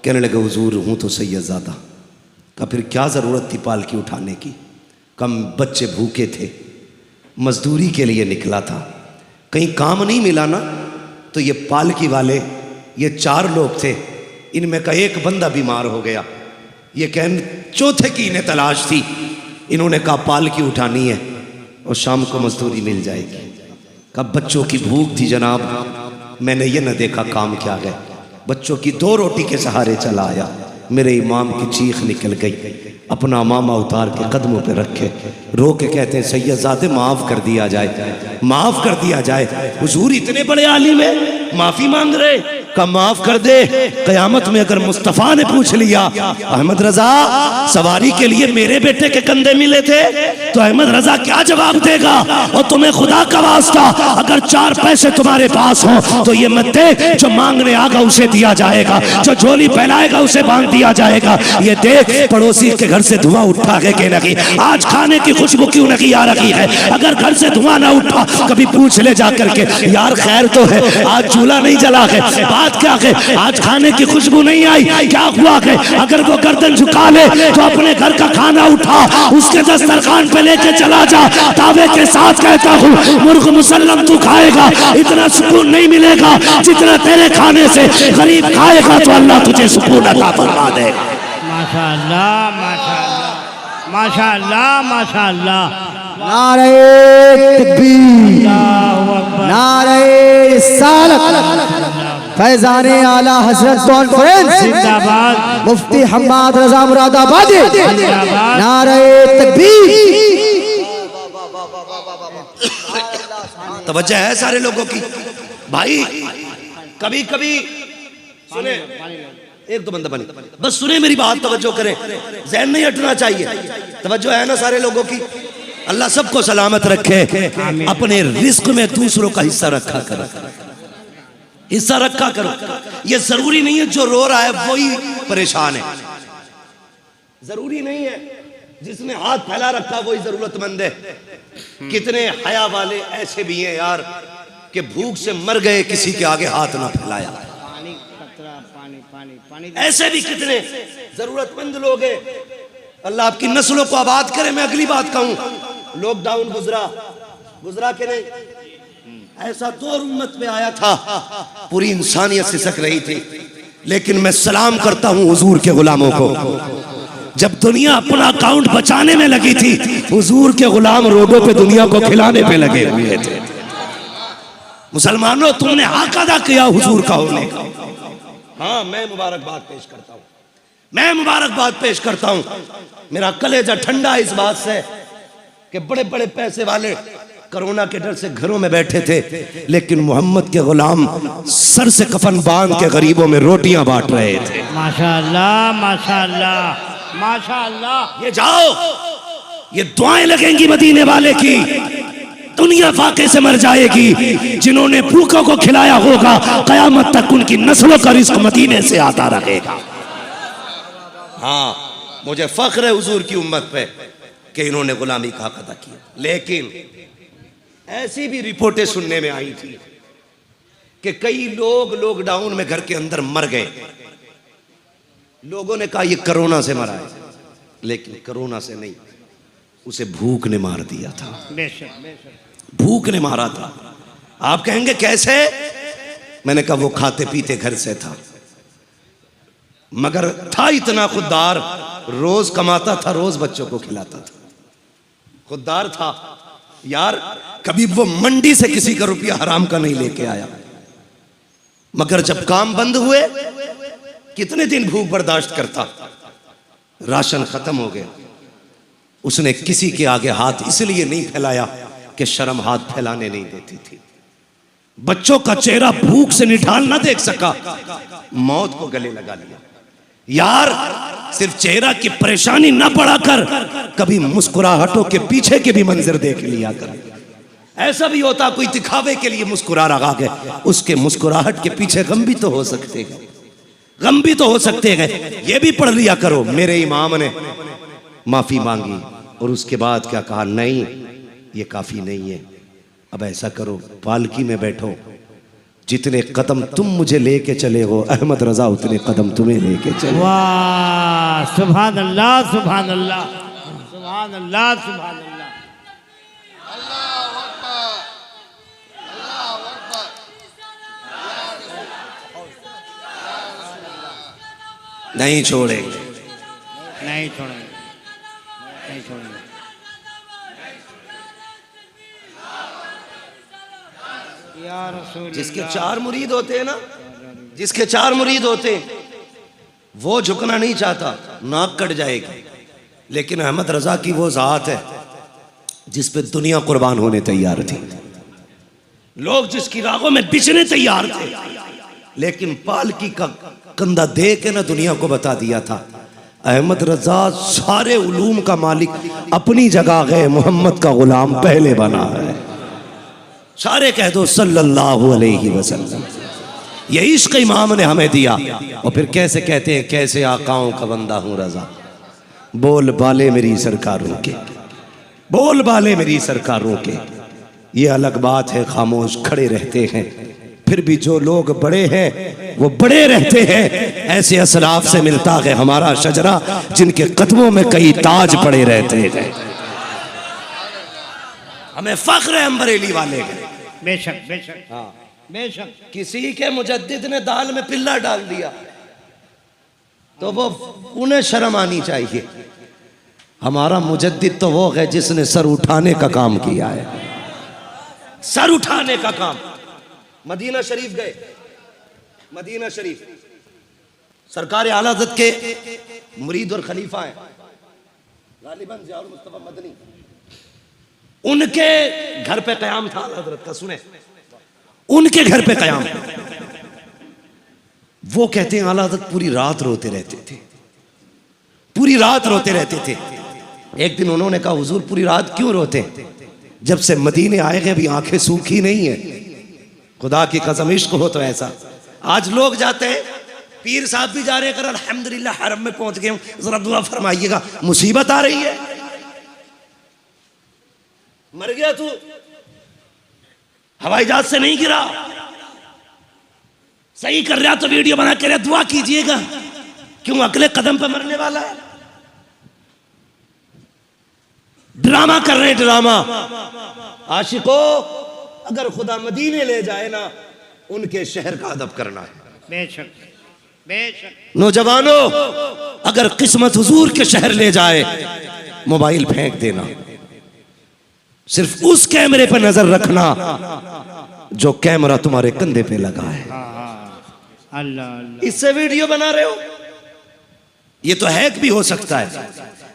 कहने लगे हुजूर हूँ तो सैयदज़ादा। का फिर क्या ज़रूरत थी पालकी उठाने की? कम बच्चे भूखे थे, मजदूरी के लिए निकला था, कहीं काम नहीं मिला ना, तो ये पालकी वाले, ये 4 लोग थे, इनमें का एक बंदा बीमार हो गया। ये चौथे की इन्हें तलाश थी। इन्होंने कहा पालकी उठानी है और शाम को मजदूरी मिल जाएगी। कब बच्चों की भूख थी जनाब, मैंने ये न देखा काम क्या गए, बच्चों की 2 रोटी के सहारे चला आया। मेरे इमाम की चीख निकल गई, अपना मामा उतार के कदमों पे रखे, रो के कहते हैं सैयदज़ादे माफ़ कर दिया जाए, माफ़ कर दिया जाए। हुजूर इतने बड़े आलिम है, माफ़ी मांग रहे, का माफ कर दे। क़यामत में अगर मुस्तफ़ा ने पूछ लिया अहमद रजा सवारी के लिए मेरे बेटे के कंधे मिले थे, तो अहमद रजा क्या जवाब देगा? और तुम्हें खुदा का वास्ता अगर 4 पैसे तुम्हारे पास हो तो ये मत दे, जो मांगने आगा उसे दिया जाएगा, जो झोली फैलाएगा उसे बांध दिया जाएगा। ये देख पड़ोसी के घर से धुआं उठा है कि नहीं, आज खाने की खुशबू क्यों नहीं आ रही है? अगर घर से धुआं ना उठा कभी पूछ ले जा करके, यार खैर तो है, आज चूल्हा नहीं जला है, बात क्या है, आज खाने की खुशबू नहीं आई, क्या हुआ है? अगर वो गर्दन झुका ले तो अपने घर का खाना उठा उसके दस्तरखान पे लेके चला जा, दावे के साथ कहता हूँ मुर्ग मुसल्लम तू खाएगा, इतना सुकून नहीं मिलेगा जितना तेरे खाने से गरीब खाएगा, तो अल्लाह तुझे सुकून अता फरमा देगा। माशाअल्लाह माशाअल्लाह माशाअल्लाह माशाअल्लाह। नारे तकबीर, नारे रिसालत, फैज़ाने आला हज़रत कॉन्फ्रेंस जिंदाबाद, मुफ्ती हम्माद रजा मुरादाबादी, नारे तकबीर। तवज्जो है सारे लोगों की भाई। कभी कभी सुने, 1-2 बंदा बनी, बस सुने मेरी बात, तवज्जो करें, ज़हन नहीं हटना चाहिए। तवज्जो है ना सारे लोगों की? अल्लाह सबको सलामत रखे। अपने रिस्क में दूसरों का हिस्सा रखा करो, हिस्सा रखा करो। ये जरूरी नहीं है जो रो रहा है वही परेशान है, जरूरी नहीं है जिसने हाथ फैला रखा वही जरूरतमंद है। कितने हया वाले ऐसे भी हैं यार कि भूख से मर गए, किसी के आगे हाथ ना फैलाया। ऐसे भी कितने जरूरतमंद लोग हैं। अल्लाह आपकी नस्लों को आबाद करे। मैं अगली बात कहूं, लॉकडाउन गुजरा के नहीं, ऐसा दौर उम्मत में आया था, पूरी इंसानियत सिसक रही थी। लेकिन मैं सलाम करता हूं हुजूर के गुलामों को, जब दुनिया अपना अकाउंट बचाने में लगी थी, हुजूर के गुलाम रोडों पे दुनिया को खिलाने पे लगे हुए थे। मुसलमानों तुमने हक अदा किया हुजूर का होने का। हाँ, मैं मुबारकबाद पेश करता हूं, मैं मुबारकबाद पेश करता हूं। मेरा कलेजा ठंडा इस बात से कि बड़े बड़े पैसे वाले कोरोना के डर से घरों में बैठे थे, लेकिन मोहम्मद के गुलाम सर से कफन बांध के गरीबों में रोटियां बांट रहे थे। माशाअल्लाह माशाअल्लाह माशाअल्लाह। ये जाओ, ये दुआएं लगेंगी मदीने वाले की, दुनिया फाके से मर जाएगी। जिन्होंने भूखों को खिलाया होगा कयामत तक उनकी नस्लों का रिस्क मदीने से आता रहेगा। हाँ, मुझे फख्र है हुजूर की उम्मत पे कि इन्होंने गुलामी का हक अदा किया। लेकिन ऐसी भी रिपोर्टें सुनने में आई थी कि कई लोग लॉकडाउन में घर के अंदर मर गए। लोगों ने कहा ये कोरोना से मरा है, लेकिन कोरोना से नहीं, उसे भूख ने मार दिया था। भूख ने मारा था। आप कहेंगे कैसे? मैंने कहा वो खाते पीते घर से था, मगर था इतना खुददार, रोज कमाता था, रोज बच्चों को खिलाता था, खुददार था यार। कभी वो मंडी से किसी का रुपया हराम का नहीं लेके आया। मगर जब काम बंद हुए, कितने दिन भूख बर्दाश्त करता, राशन खत्म हो गया, उसने किसी के आगे हाथ इसलिए नहीं फैलाया कि शर्म हाथ फैलाने नहीं देती थी। बच्चों का चेहरा भूख से निढाल ना देख सका, मौत को गले लगा लिया। यार सिर्फ चेहरा की परेशानी ना बढ़ाकर कभी मुस्कुराहटों के पीछे के भी मंजर देख लिया कर। ऐसा भी होता कोई दिखावे के लिए मुस्कुरा रहा है, उसके मुस्कुराहट के पीछे गम भी तो हो सकते हैं। गम भी तो हो सकते हैं, ये भी पढ़ लिया करो। मेरे इमाम ने माफी मांगी और उसके बाद क्या कहा, नहीं ये काफी नहीं है, अब ऐसा करो पालकी में बैठो, जितने कदम तुम मुझे लेके चले हो अहमद रजा उतने कदम तुम्हें लेके चले। वाह, सुभान अल्लाह, सुभान अल्लाह, सुभान अल्लाह, सुभान अल्लाह। नहीं छोड़ेंगे, नहीं छोड़ेंगे, नहीं छोड़ेंगे। या रसूल जिसके अल्लाह। 4 मुरीद होते हैं ना, जिसके 4 मुरीद होते हैं वो झुकना नहीं चाहता, नाक कट जाएगी। लेकिन अहमद रजा की वो जात है जिस पे दुनिया कुर्बान होने तैयार थी, लोग जिसकी रागों में बिछने तैयार थे, लेकिन पालकी का कंधा दे के ना दुनिया को बता दिया था अहमद रजा सारे उलूम का मालिक अपनी जगह गए, मोहम्मद का गुलाम पहले बना है। सारे कह दो सल्लल्लाहु अलैहि वसल्लम। ये इश्क इमाम ने हमें दिया। और फिर कैसे कहते हैं, कैसे आकाओं का बंदा हूं रजा, बोल बाले मेरी सरकारों के, बोल बाले मेरी सरकारों के। ये अलग बात है खामोश खड़े रहते हैं, फिर भी जो लोग बड़े हैं वो बड़े रहते हैं। ऐसे असलाफ से मिलता है हमारा शजरा जिनके कदमों में कई ताज पड़े रहते हैं। हमें फख्र है हम बरेली वाले का। बेशक, बेशक, हाँ, बेशक। किसी के मुजद्दिद ने दाल में पिल्ला डाल दिया तो वो उन्हें शर्म आनी चाहिए। हमारा मुजद्दिद तो वो है जिसने सर उठाने का काम किया है, सर उठाने का काम। मदीना शरीफ गए, मदीना शरीफ सरकार आला हज़रत के मुरीद और खलीफा हैं गालिबन ज़ियाउल मुस्तफ़ा मदनी, उनके घर पे क़याम था आला हज़रत का। सुने, उनके घर पे क़याम। वो कहते हैं आला हज़रत पूरी रात रोते रहते थे, पूरी रात रोते रहते थे। एक दिन उन्होंने कहा हुजूर पूरी रात क्यों रोते? जब से मदीने आए हैं अभी आंखें सूखी नहीं है। खुदा की कसम इश्क हो तो ऐसा। आज लोग जाते हैं, पीर साहब भी जा रहे हैं, अल्हम्दुलिल्लाह हरम में पहुंच गए, जरा दुआ फरमाइएगा, मुसीबत आ रही है। मर गया तू, हवाई जहाज से नहीं गिरा, सही कर रहा तो वीडियो बना के दुआ कीजिएगा, क्यों अगले कदम पे मरने वाला है। ड्रामा कर रहे, ड्रामा। आशिको अगर खुदा मदीने ले जाए ना, उनके शहर का अदब करना है। बेशक, बेशक। नौजवानों अगर किस्मत हुजूर के शहर ले जाए, मोबाइल फेंक देना, सिर्फ उस कैमरे पर नजर रखना जो कैमरा तुम्हारे कंधे पे लगा है। अल्लाह अल्लाह। इससे वीडियो बना रहे हो, ये तो हैक भी हो सकता है,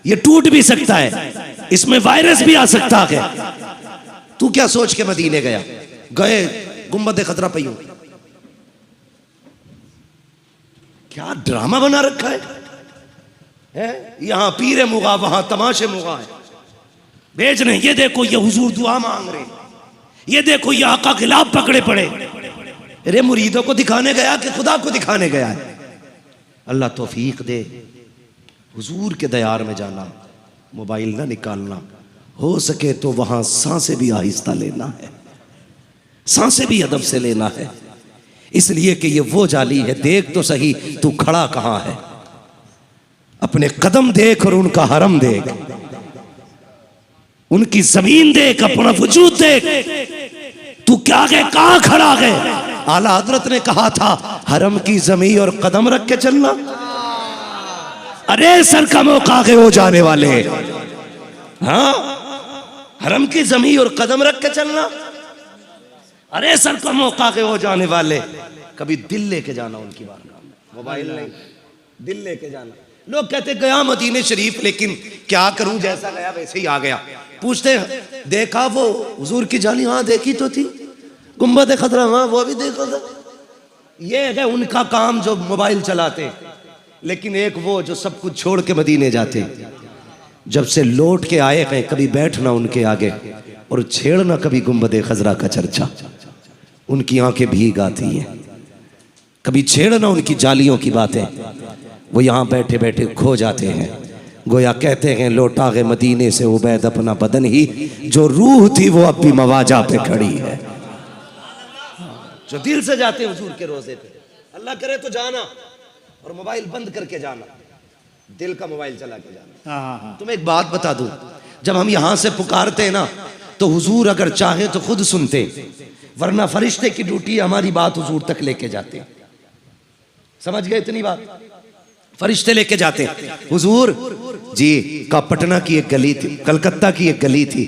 ये टूट भी सकता है, इसमें वायरस भी आ सकता है। तू क्या सोच के मदीने गया? गए गुंबद खतरा पे, क्या ड्रामा बना रखा है? यहां पीरे मुगा, वहां तमाशे मुगा है। भेज नहीं, ये देखो ये हुजूर दुआ मांग रहे, ये देखो ये आका खिलाफ पकड़े पड़े। अरे मुरीदों को दिखाने गया कि खुदा को दिखाने गया है? अल्लाह तौफीक दे, हुजूर के दयार में जाना, मोबाइल ना निकालना, हो सके तो वहां सांसें भी आहिस्ता लेना है, सांसें भी अदब से लेना है, इसलिए कि ये वो जाली है। देख तो सही तू खड़ा कहां है, अपने कदम देख और उनका हरम देख, उनकी जमीन देख, अपना वजूद देख, तू क्या गए, कहां खड़ा गए? आला हजरत ने कहा था हरम की जमीन और कदम रख के चलना। अरे सर का मौका गए हो जाने वाले, हाँ, हरम की जमीन और कदम रख के चलना। अरे सर का मौका गए हो जाने वाले, कभी दिल लेके जाना उनकी बारगाह में, मोबाइल नहीं, दिल लेके जाना। लोग कहते गया मदीने शरीफ, लेकिन क्या करूं, जैसा गया वैसे ही आ गया। पूछते हैं देखा वो हुजूर की जाली? हाँ देखी तो थी। गुंबद खतरा? हाँ वो भी देखा था। ये है उनका काम जो मोबाइल चलाते, लेकिन एक वो जो सब कुछ छोड़ के मदीने जाते। जब से लौट के आए हैं कभी बैठना उनके आगे और छेड़ना कभी गुंबद खजरा का चर्चा, उनकी आंखें भीग आती हैं। कभी छेड़ना उनकी जालियों की बातें, वो यहाँ बैठे बैठे खो जाते हैं। गोया कहते हैं लौटा गए मदीने से उबैद अपना बदन ही, जो रूह थी वो अब भी मवाजा पे खड़ी है। जो दिल से जाते हैं हुजूर के रोजे पे, अल्लाह करे तो जाना और मोबाइल बंद करके जाना, दिल का मोबाइल चला के जाना। तुम्हें एक बात बता दूं, जब हम यहां से पुकारते हैं ना तो हुजूर अगर चाहे तो खुद सुनते, वरना फरिश्ते की ड्यूटी हमारी बात हुजूर तक लेके जाते। समझ गए इतनी बात? फरिश्ते लेके जाते हुजूर जी का पटना की एक गली थी, कलकत्ता की एक गली थी,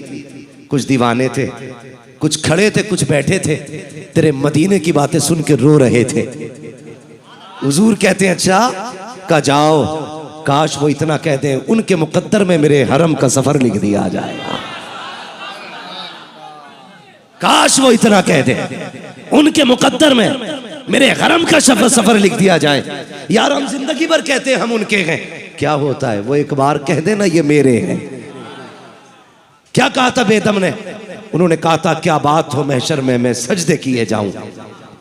कुछ दीवाने थे, कुछ खड़े थे, कुछ बैठे थे, तेरे मदीने की बातें सुन के रो रहे थे। हुजूर कहते हैं अच्छा का जाओ, काश वो इतना कह दें उनके मुकद्दर में मेरे हरम का सफर लिख दिया जाएगा। काश वो इतना कह दें उनके मुकद्दर में मेरे हरम का सफर लिख दिया जाए। यार हम जिंदगी भर कहते हैं हम उनके हैं, क्या होता है वो एक बार कह देना ये मेरे हैं। क्या कहा था बेदम ने? उन्होंने कहा था क्या बात हो महशर में मैं सजदे किए जाऊं,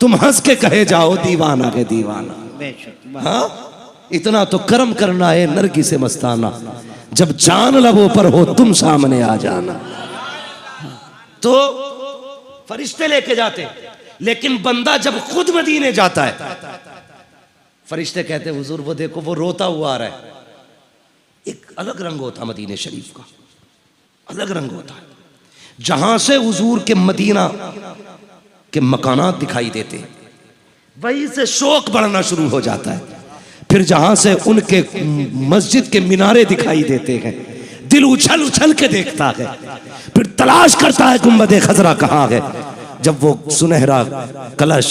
तुम हंस के कहे जाओ दीवाना के दीवाना। हाँ इतना तो कर्म करना है नरगी से मस्ताना, जब जान लबों पर हो तुम सामने आ जाना। तो फरिश्ते लेके जाते, लेकिन बंदा जब खुद मदीने जाता है, फरिश्ते कहते हुजूर वो देखो वो रोता हुआ आ रहा है। एक अलग रंग होता मदीने शरीफ का, अलग रंग होता है। जहां से हुजूर के मदीना के मकानात दिखाई देते, वहीं से शौक बढ़ना शुरू हो जाता है। फिर जहां से उनके मस्जिद के मीनारे दिखाई देते हैं, दिल उछल उछल के देखता है। फिर तलाश करता है गुंबदे खजरा कहाँ है। जब वो सुनहरा कलश,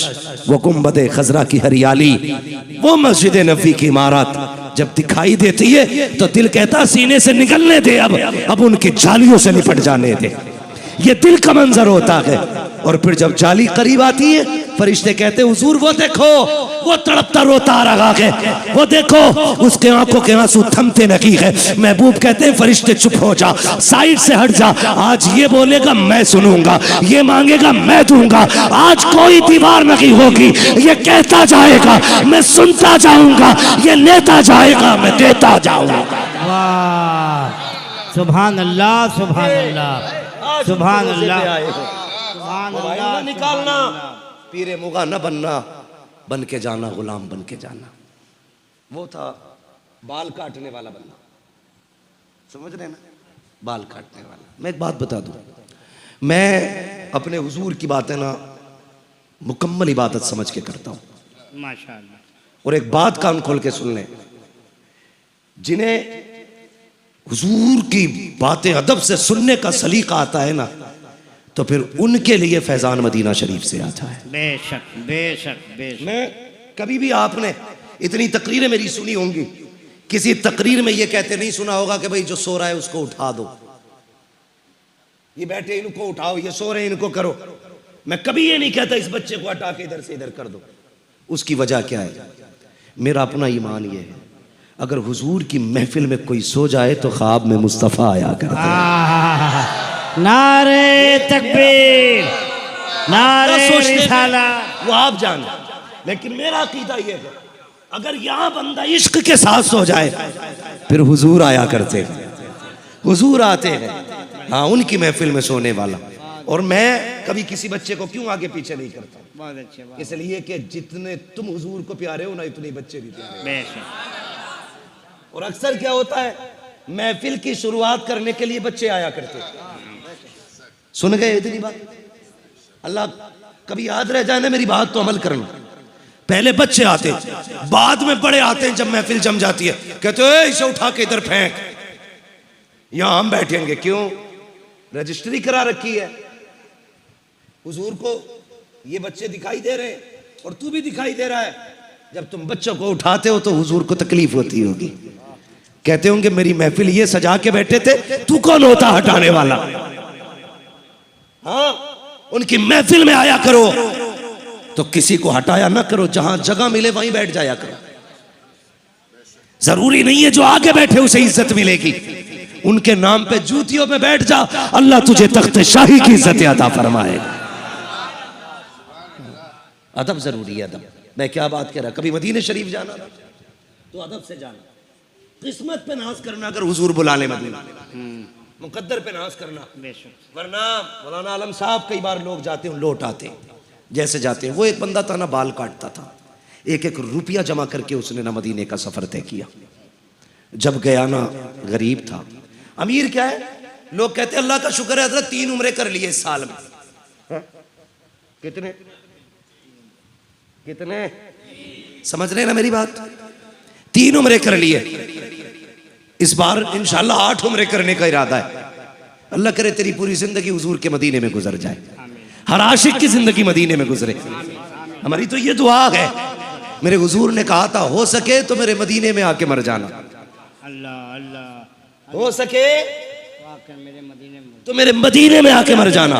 वो गुंबदे खजरा की हरियाली, वो मस्जिद नबी की इमारत जब दिखाई देती है तो दिल कहता सीने से निकलने दे, अब उनकी जालियों से निपट जाने दे। ये दिल का मंजर होता है। और फिर जब जाली करीब आती है, फरिश्ते कहते हुजूर वो देखो वो तड़पता रोता आ रहा है, वो देखो उसके आंखों के आंसू थमते नहीं है। महबूब कहते हैं फरिश्ते चुप हो जा, साइड से हट जा, आज ये बोलेगा मैं सुनूंगा, ये मांगेगा मैं दूंगा, आज कोई दीवार नहीं होगी, ये कहता जाएगा मैं सुनता जाऊंगा, ये लेता जाएगा मैं देता जाऊंगा। वाह सुभान अल्लाह सुभान अल्लाह सुभान अल्लाह सुभान अल्लाह। निकालना पीरे मुगा न बनना, बन के जाना गुलाम बन के जाना। वो था बाल काटने वाला बंदा, समझ रहे ना, बाल काटने वाला। मैं एक बात बता दूं, मैं अपने हुजूर की बातें ना मुकम्मल इबादत समझ के करता हूं माशाअल्लाह। और एक बात कान खोल के सुन लें, जिन्हें हुजूर की बातें अदब से सुनने का सलीका आता है ना, तो फिर उनके लिए फैजान मदीना शरीफ से आता है। बेशक बेशक बेशक। मैं कभी भी आपने इतनी तकरीरें मेरी सुनी होंगी, किसी तकरीर में ये कहते नहीं सुना होगा कि भाई जो सो रहा है उसको उठा दो, ये बैठे इनको उठाओ, ये सो रहे इनको करो। मैं कभी ये नहीं कहता इस बच्चे को हटा के इधर से इधर कर दो। उसकी वजह क्या है? मेरा अपना ईमान ये है, अगर हुजूर की महफिल में कोई सो जाए तो ख्वाब में मुस्तफ़ा आया करता है। नारे तकबीर नारे रिसालत, वो आप जाने, लेकिन मेरा अकीदा ये है अगर यहाँ बंदा इश्क के साथ सो जाए फिर हुजूर आया करते हैं, हुजूर आते हैं। हाँ उनकी महफिल में सोने वाला। और मैं कभी किसी बच्चे को क्यों आगे पीछे नहीं करता, बहुत अच्छे बात। इसलिए कि जितने तुम हुजूर को प्यारे हो ना उतने बच्चे भी प्यारे। बेशक। और अक्सर क्या होता है, महफिल की शुरुआत करने के लिए बच्चे आया करते। सुन गए इतनी बात? अल्लाह कभी याद रह जाए ना मेरी बात तो अमल करना। पहले बच्चे आते, बाद में बड़े आते हैं। जब महफिल जम जाती है कहते हो इसे उठा के इधर फेंक, यहां हम बैठेंगे। क्यों? रजिस्ट्री करा रखी है। हुजूर को ये बच्चे दिखाई दे रहे हैं और तू भी दिखाई दे रहा है। जब तुम बच्चों को उठाते हो तो हुजूर को तकलीफ होती होगी, कहते होंगे मेरी महफिल ये सजा के बैठे थे, तू कौन होता हटाने वाला। हाँ उनकी महफिल में आया करो तो किसी को हटाया ना करो, जहां जगह मिले वहीं बैठ जाया करो। जरूरी नहीं है जो आगे बैठे उसे इज्जत मिलेगी, उनके नाम पे जूतियों में बैठ जा, अल्लाह तुझे तख्त शाही की इज्जत अता फरमाएगा। अदब जरूरी है, अदब। मैं क्या बात कर रहा, कभी मदीने शरीफ जाना था तो अदब से जाना, किस्मत पे नाज करना अगर हुजूर बुला ले मदीना, मुकद्दर पे नाज करना, वरना मौलाना आलम साहब कई बार लोग जाते हैं लौट आते हैं जैसे जाते हैं। वो एक बंदा था ना, बाल काटता था, एक एक रुपया जमा करके उसने ना मदीने का सफर तय किया। जब गया ना, गरीब था, अमीर क्या है, लोग कहते हैं अल्लाह का शुक्र है हजरत 3 उम्रे कर लिए इस साल में। हाँ? कितने कितने समझ रहे ना मेरी बात, 3 उम्रे कर लिए, इस बार इंशाल्लाह 8 उम्रे करने का इरादा है। अल्लाह करे तेरी पूरी जिंदगी हुजूर के मदीने में गुजर जाए, हर आशिक की जिंदगी मदीने में गुजरे। हमारी तो ये दुआ है, मेरे हुजूर ने कहा था हो सके तो मेरे मदीने में आके मर जाना, अल्लाह अल्लाह, हो सके मेरे मदीने में तो मेरे मदीने में आके मर जाना।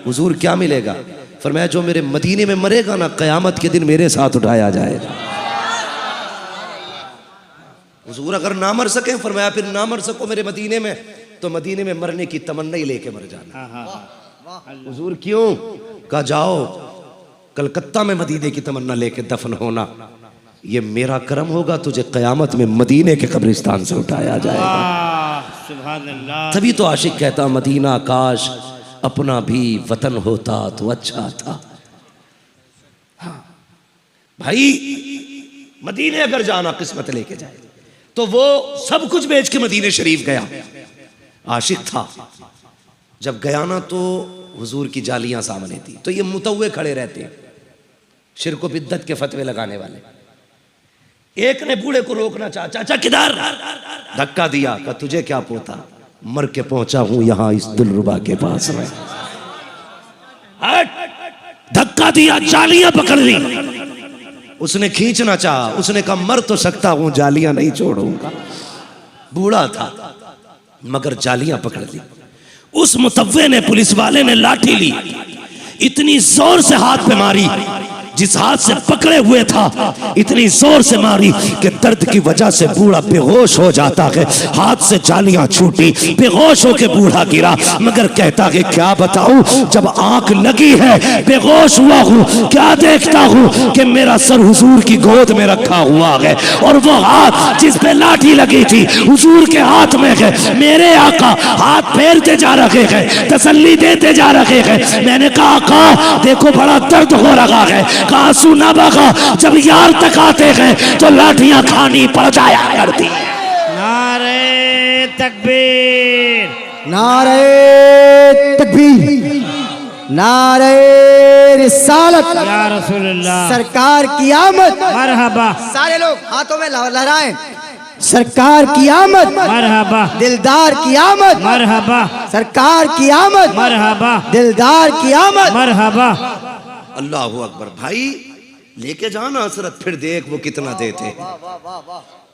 हुजूर क्या मिलेगा, फरमाया जो मेरे मदीने में मरेगा ना, कयामत के दिन मेरे साथ उठाया जाएगा। हुजूर अगर ना मर सके, फरमाया फिर ना मर सको मेरे मदीने में तो मदीने में मरने की तमन्ना ही लेके मर जाना। हुजूर क्यों, कहा जाओ कलकत्ता में मदीने की तमन्ना लेके दफन होना, ये मेरा करम होगा, तुझे कयामत में मदीने के कब्रिस्तान से उठाया जाएगा। सुभान अल्लाह। तभी तो आशिक कहता मदीना काश अपना भी वतन होता तो अच्छा था। हाँ भाई, मदीने अगर जाना किस्मत लेके जाए तो वो सब कुछ बेच के मदीने शरीफ गया। आशिक था, जब गया ना तो हुजूर की जालियां सामने थी, तो ये मुतव्वे खड़े रहते हैं, शिर्क व बिद्दत के फतवे लगाने वाले। एक ने बूढ़े को रोकना चाहा, चाचा किधर, धक्का दिया, कहा तुझे क्या पोता, मर के पहुंचा हूं यहां इस दिलरुबा के पास में। धक्का दिया, जालियां पकड़ ली, उसने खींचना चाहा, उसने कहा मर तो सकता हूं, जालियां नहीं छोड़ूंगा। बूढ़ा था मगर जालियां पकड़ ली। उस मुतव्वे ने, पुलिस वाले ने लाठी ली, इतनी जोर से हाथ पे मारी, जिस हाथ से पकड़े हुए था इतनी जोर से मारी कि दर्द की वजह से बूढ़ा बेहोश हो जाता है। हाथ से जालियां छूटी, बेहोश होके बूढ़ा गिरा, मगर कहता है क्या बताऊं, जब आंख लगी है बेहोश हुआ हूं, क्या देखता हूं कि मेरा सर हुजूर की गोद में रखा हुआ है और वो हाथ जिस पे लाठी लगी थी हुजूर के हाथ में है। मेरे आका हाथ फेरते जा रहे हैं, तसल्ली देते जा रहे हैं। मैंने कहा आका देखो बड़ा दर्द हो रहा है, आंसू ना बहा, जब यार तक आते हैं तो लाठियां खानी पड़ जाया करती। नारे तकबीर, नारे तकबीर, नारे रिसालत, या रसूलुल्लाह, सरकार की आमद, मरहबा, सारे लोग हाथों में लहराएं, सरकार की आमद, मरहबा, दिलदार की आमद, मरहबा, सरकार की आमद, मरहबा, दिलदार की आमद, मरहबा। अल्लाह अकबर। भाई लेके जाना हसरत, फिर देख वो कितना देते,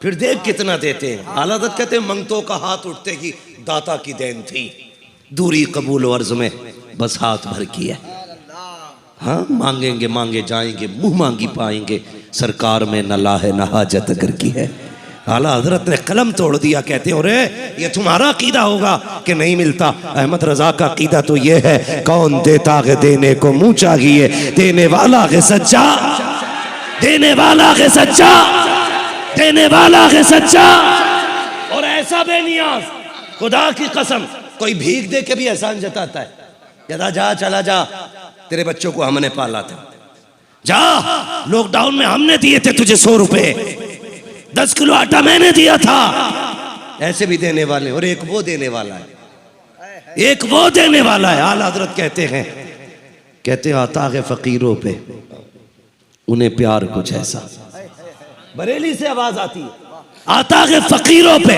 फिर देख कितना देते हैं। हालात कहते हैं मंगतों का हाथ उठते ही दाता की देन थी, दूरी कबूल अर्ज में बस हाथ भर की है। हाँ मांगेंगे मांगे जाएंगे, मुंह मांगी पाएंगे, सरकार में न लाहे न हाजत अगर की है। आला हजरत ने कलम तोड़ दिया, कहते हो रे ये तुम्हारा अकीदा होगा कि नहीं मिलता। अहमद रजा का अकीदा तो ये है, कौन देता है देने को मुंह चाहिए, देने वाला है सच्चा, देने वाला है सच्चा, देने वाला है सच्चा। और ऐसा बेनियाज, खुदा की कसम, कोई भीख दे के भी एहसान जताता है, कहता जा चला जा, तेरे बच्चों को हमने पाला था, जा लॉकडाउन में हमने दिए थे तुझे 100 रुपए, 10 किलो आटा मैंने दिया था। ऐसे भी देने वाले, और एक वो देने वाला है, एक वो देने वाला है। आला हजरत कहते हैं, कहते आता है फकीरों पे उन्हें प्यार कुछ ऐसा, बरेली से आवाज आती है, आता है फकीरों पे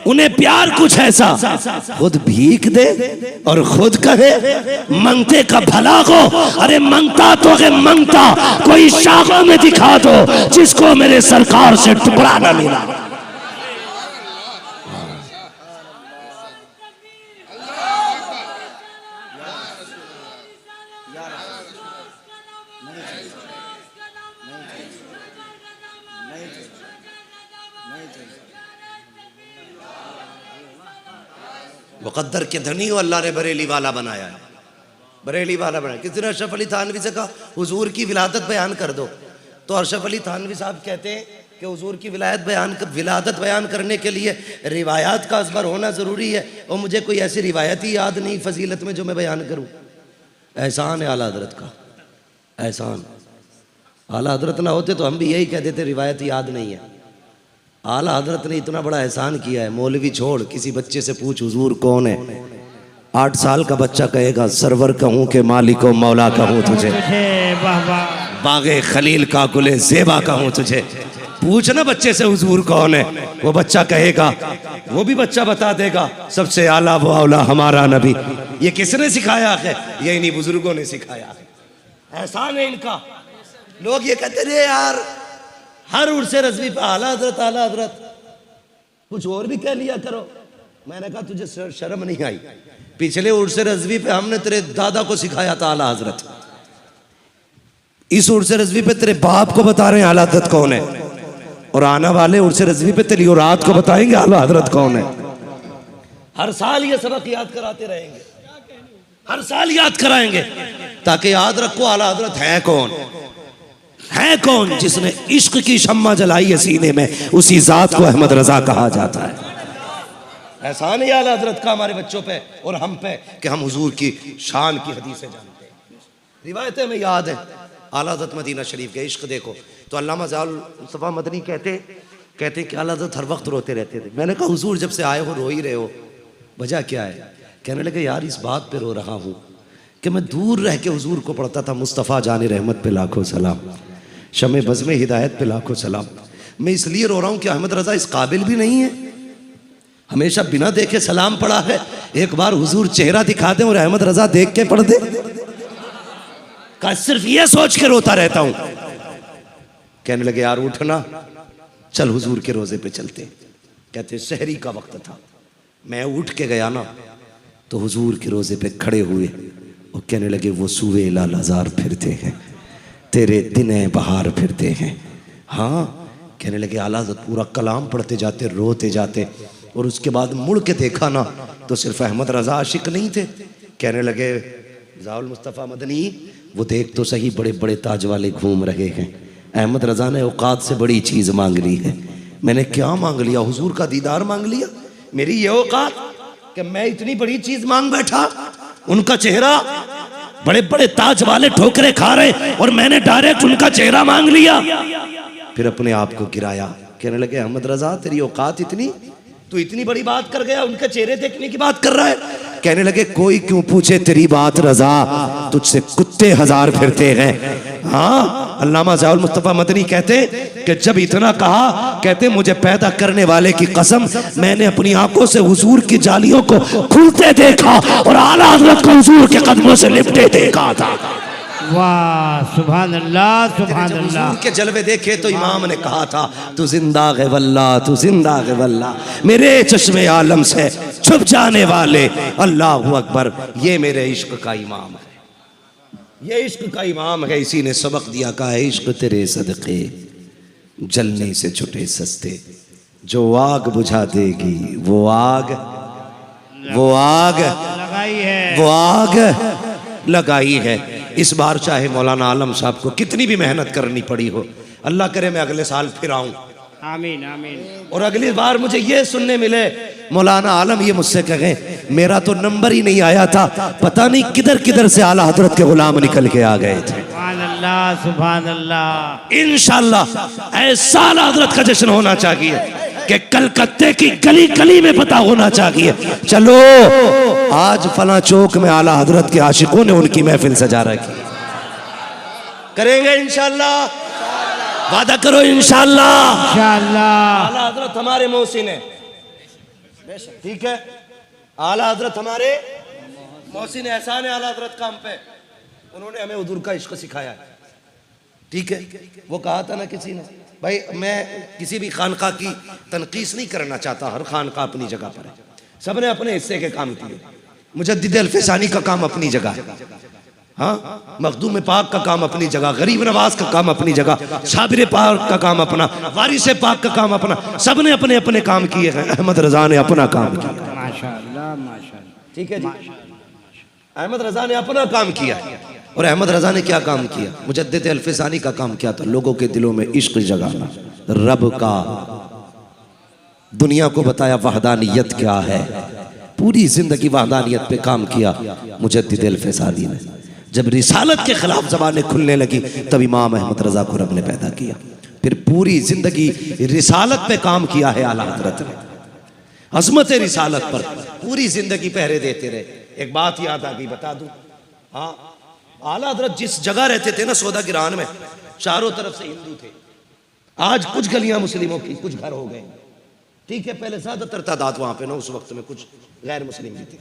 उन्हें प्यार कुछ ऐसा, खुद भीख दे और खुद कहे मंगते का भला हो। अरे मंगता तो है मंगता, कोई शाखों में दिखा दो जिसको मेरे सरकार से टुकड़ा न मिला। मुकद्दर के धनी हो अल्लाह ने बरेली वाला बनाया है, बरेली वाला बनाया। किसी ने अशरफ अली थानवी से कहा हुजूर की विलादत बयान कर दो, तो अरशफ अली थानवी साहब कहते हैं कि हुजूर की विलादत बयान करने के लिए रिवायात का अज़बर होना ज़रूरी है, और मुझे कोई ऐसी रिवायत ही याद नहीं फजीलत में जो मैं बयान करूँ। एहसान है आला हज़रत का, एहसान। आला हज़रत ना होते तो हम भी यही कह देते रिवायत याद नहीं है। आला हज़रत ने इतना बड़ा एहसान किया है। मौलवी छोड़, किसी बच्चे से पूछ हुजूर कौन है, 8 साल का बच्चा कहेगा सरवर कहूँ के मालिक मौला कहूँ तुझे, बागे खलील का गुले ज़ेबा कहूँ तुझे। पूछ ना बच्चे से हुजूर कौन है, वो बच्चा कहेगा, वो भी बच्चा बता देगा सबसे आला वो औला हमारा नबी। ये किसने सिखाया है? ये इन्हीं बुजुर्गों ने सिखाया है। एहसान है इनका। लोग ये कहते थे यार हर उर्से रज़वी पे आला हज़रत, आला हज़रत, कुछ और भी कह लिया करो। मैंने कहा तुझे शर्म नहीं आई? पिछले उर्से रज़वी पे हमने तेरे दादा को सिखाया था आला हज़रत, इस उर्से रज़वी पे तेरे बाप को बता रहे हैं आला हज़रत कौन है, और आने वाले उर्से रज़वी पे तेरी औलाद को बताएंगे आला हज़रत कौन है। हर साल ये सबक याद कराते रहेंगे, हर साल याद कराएंगे, ताकि याद रखो आला हज़रत है कौन, है कौन। जिसने इश्क की शम्मा जलाई है सीने में, उसी जात को अहमद रजा कहा जाता है। एहसान है आला हज़रत का हमारे बच्चों पे और हम पे कि हम हुजूर की शान की हदीसें जानते हैं, रिवायतें में याद है। आला हज़रत मदीना शरीफ के इश्क देखो तो अल्लामा ज़ाउल मुस्तफ़ा मदनी कहते कि आला हज़रत हर वक्त रोते रहते थे। मैंने कहा हुजूर जब से आए हो रो ही रहे हो, वजह क्या है? कहने लगे यार इस बात पे रो रहा हूँ कि मैं दूर रह के हुजूर को पढ़ता था मुस्तफ़ा जाने रहमत पे लाखों सलाम, शमे बज़्म हिदायत पे लाखों सलाम। मैं इसलिए रो रहा हूँ कि अहमद रज़ा इस काबिल भी नहीं है, हमेशा बिना देखे सलाम पढ़ा है। एक बार हुजूर चेहरा दिखा दें और अहमद रज़ा देख के पढ़ दे, का सिर्फ ये सोच के रोता रहता हूँ। कहने लगे यार उठना, चल हुजूर के रोजे पे चलते। कहते सहरी का वक्त था, मैं उठ के गया ना तो हुजूर के रोजे पे खड़े हुए और कहने लगे वो सूए लाल हजार फिरते हैं, तेरे दिने बहार फिरते हैं। हाँ, कहने लगे आला हज़रत पूरा कलाम पढ़ते जाते, रोते जाते, और उसके बाद मुड़ के देखा ना तो सिर्फ अहमद रज़ा आशिक नहीं थे। कहने लगे ज़ाउल मुस्तफ़ा मदनी वो देख तो सही बड़े बड़े ताज वाले घूम रहे हैं, अहमद रज़ा ने औकात से बड़ी चीज़ मांग ली है। मैंने क्या मांग लिया? हुजूर का दीदार मांग लिया। मेरी ये औकात कि मैं इतनी बड़ी चीज़ मांग बैठा, उनका चेहरा, बड़े बड़े ताज वाले ठोकरे खा रहे और मैंने डायरेक्ट उनका चेहरा मांग लिया। फिर अपने आप को गिराया। कहने लगे अहमद रज़ा तेरी औकात इतनी, तू इतनी बड़ी बात कर गया, उनके चेहरे देखने की बात कर रहा है। कहने लगे कोई क्यों पूछे तेरी बात रज़ा, तुझसे कुत्ते हजार फिरते हैं। हाँ, अल्लामा ज़ाउल मुस्तफ़ा मदनी कहते कि जब इतना कहा, कहते मुझे पैदा करने वाले की कसम, मैंने अपनी आंखों से हुजूर की जालियों को खुलते देखा और आला हज़रत को हुजूर के कदमों से लिपटे देखा था। वाह, सुभान अल्लाह, सुभान अल्लाह। हुजूर के जलवे देखे तो इमाम ने कहा था तू जिंदा है वल्लाह, तू जिंदा है वल्लाह, मेरे चश्मे आलम से छुप जाने वाले अल्लाहु अकबर। ये मेरे इश्क का इमाम है, ये इश्क का इमाम है। इसी ने सबक दिया, कहा है इश्क तेरे सदके जलने से छुटे सस्ते, जो आग बुझा देगी वो आग लगाई है, वो आग लगाई है। इस बार चाहे मौलाना आलम साहब को कितनी भी मेहनत करनी पड़ी हो, अल्लाह करे मैं अगले साल फिर आऊं, आमीन आमीन। और अगली बार मुझे ये सुनने मिले मौलाना आलम ये मुझसे कहें मेरा तो नंबर ही नहीं आया था, पता नहीं किधर किधर से आला हजरत के गुलाम निकल के आ गए थे। सुभान अल्लाह, सुभान अल्लाह। इंशाअल्लाह ऐसा आला हजरत का जश्न होना चाहिए कि कलकत्ते की गली गली में पता होना चाहिए, चलो आज फला चौक में आला हजरत के आशिकों ने उनकी महफिल सजा रखी। करेंगे इंशाअल्लाह, वादा करो इंशाअल्लाह। इंशाअल्लाह। आला हजरत हमारे मोहसिन है, ठीक है, आला हजरत हमारे मोहसिन एहसान है आला हजरत का हम पे, उन्होंने हमें हुजूर का इश्क सिखाया है, ठीक है। वो कहा था ना किसी ने, भाई मैं किसी भी खानका की तनकीस नहीं करना चाहता, हर खानका अपनी जगह पर है, सबने अपने हिस्से के काम किए। मुजद्दिद अल्फसानी का काम अपनी जगह, हाँ, मखदूम पाक का काम अपनी जगह, गरीब नवाज का काम अपनी जगह, शाबिर पाक का काम अपना, वारिस पाक का काम अपना, सबने अपने अपने काम किए हैं। अहमद रजा ने अपना काम किया, माशाअल्लाह माशाअल्लाह, ठीक है जी, अहमद रजा ने अपना काम किया। और अहमद रजा ने क्या काम किया? मुजद्दिद अल्फसानी का काम क्या था? लोगों के दिलों में इश्क जगाना, रब का, दुनिया को बताया वहदानियत क्या है। पूरी जिंदगी वहदानियत पे काम किया मुजद्दिद अल्फसानी ने। जब रिसालत के खिलाफ ज़बानें खुलने लगी तब इमाम अहमद रजा को रब ने पैदा किया। फिर पूरी जिंदगी रिसालत पे काम किया है आला हजरत ने, अजमत रिसालत पर पूरी जिंदगी पहरे देते रहे। एक बात याद आ गई, बता दूं। हाँ, आला हजरत जिस जगह रहते थे ना, सौदा गिरान में, चारों तरफ से हिंदू थे। आज कुछ गलियां मुस्लिमों की, कुछ घर हो गए, ठीक है। पहले ज्यादातर तादाद वहां पे ना उस वक्त में कुछ गैर मुस्लिम भी थे।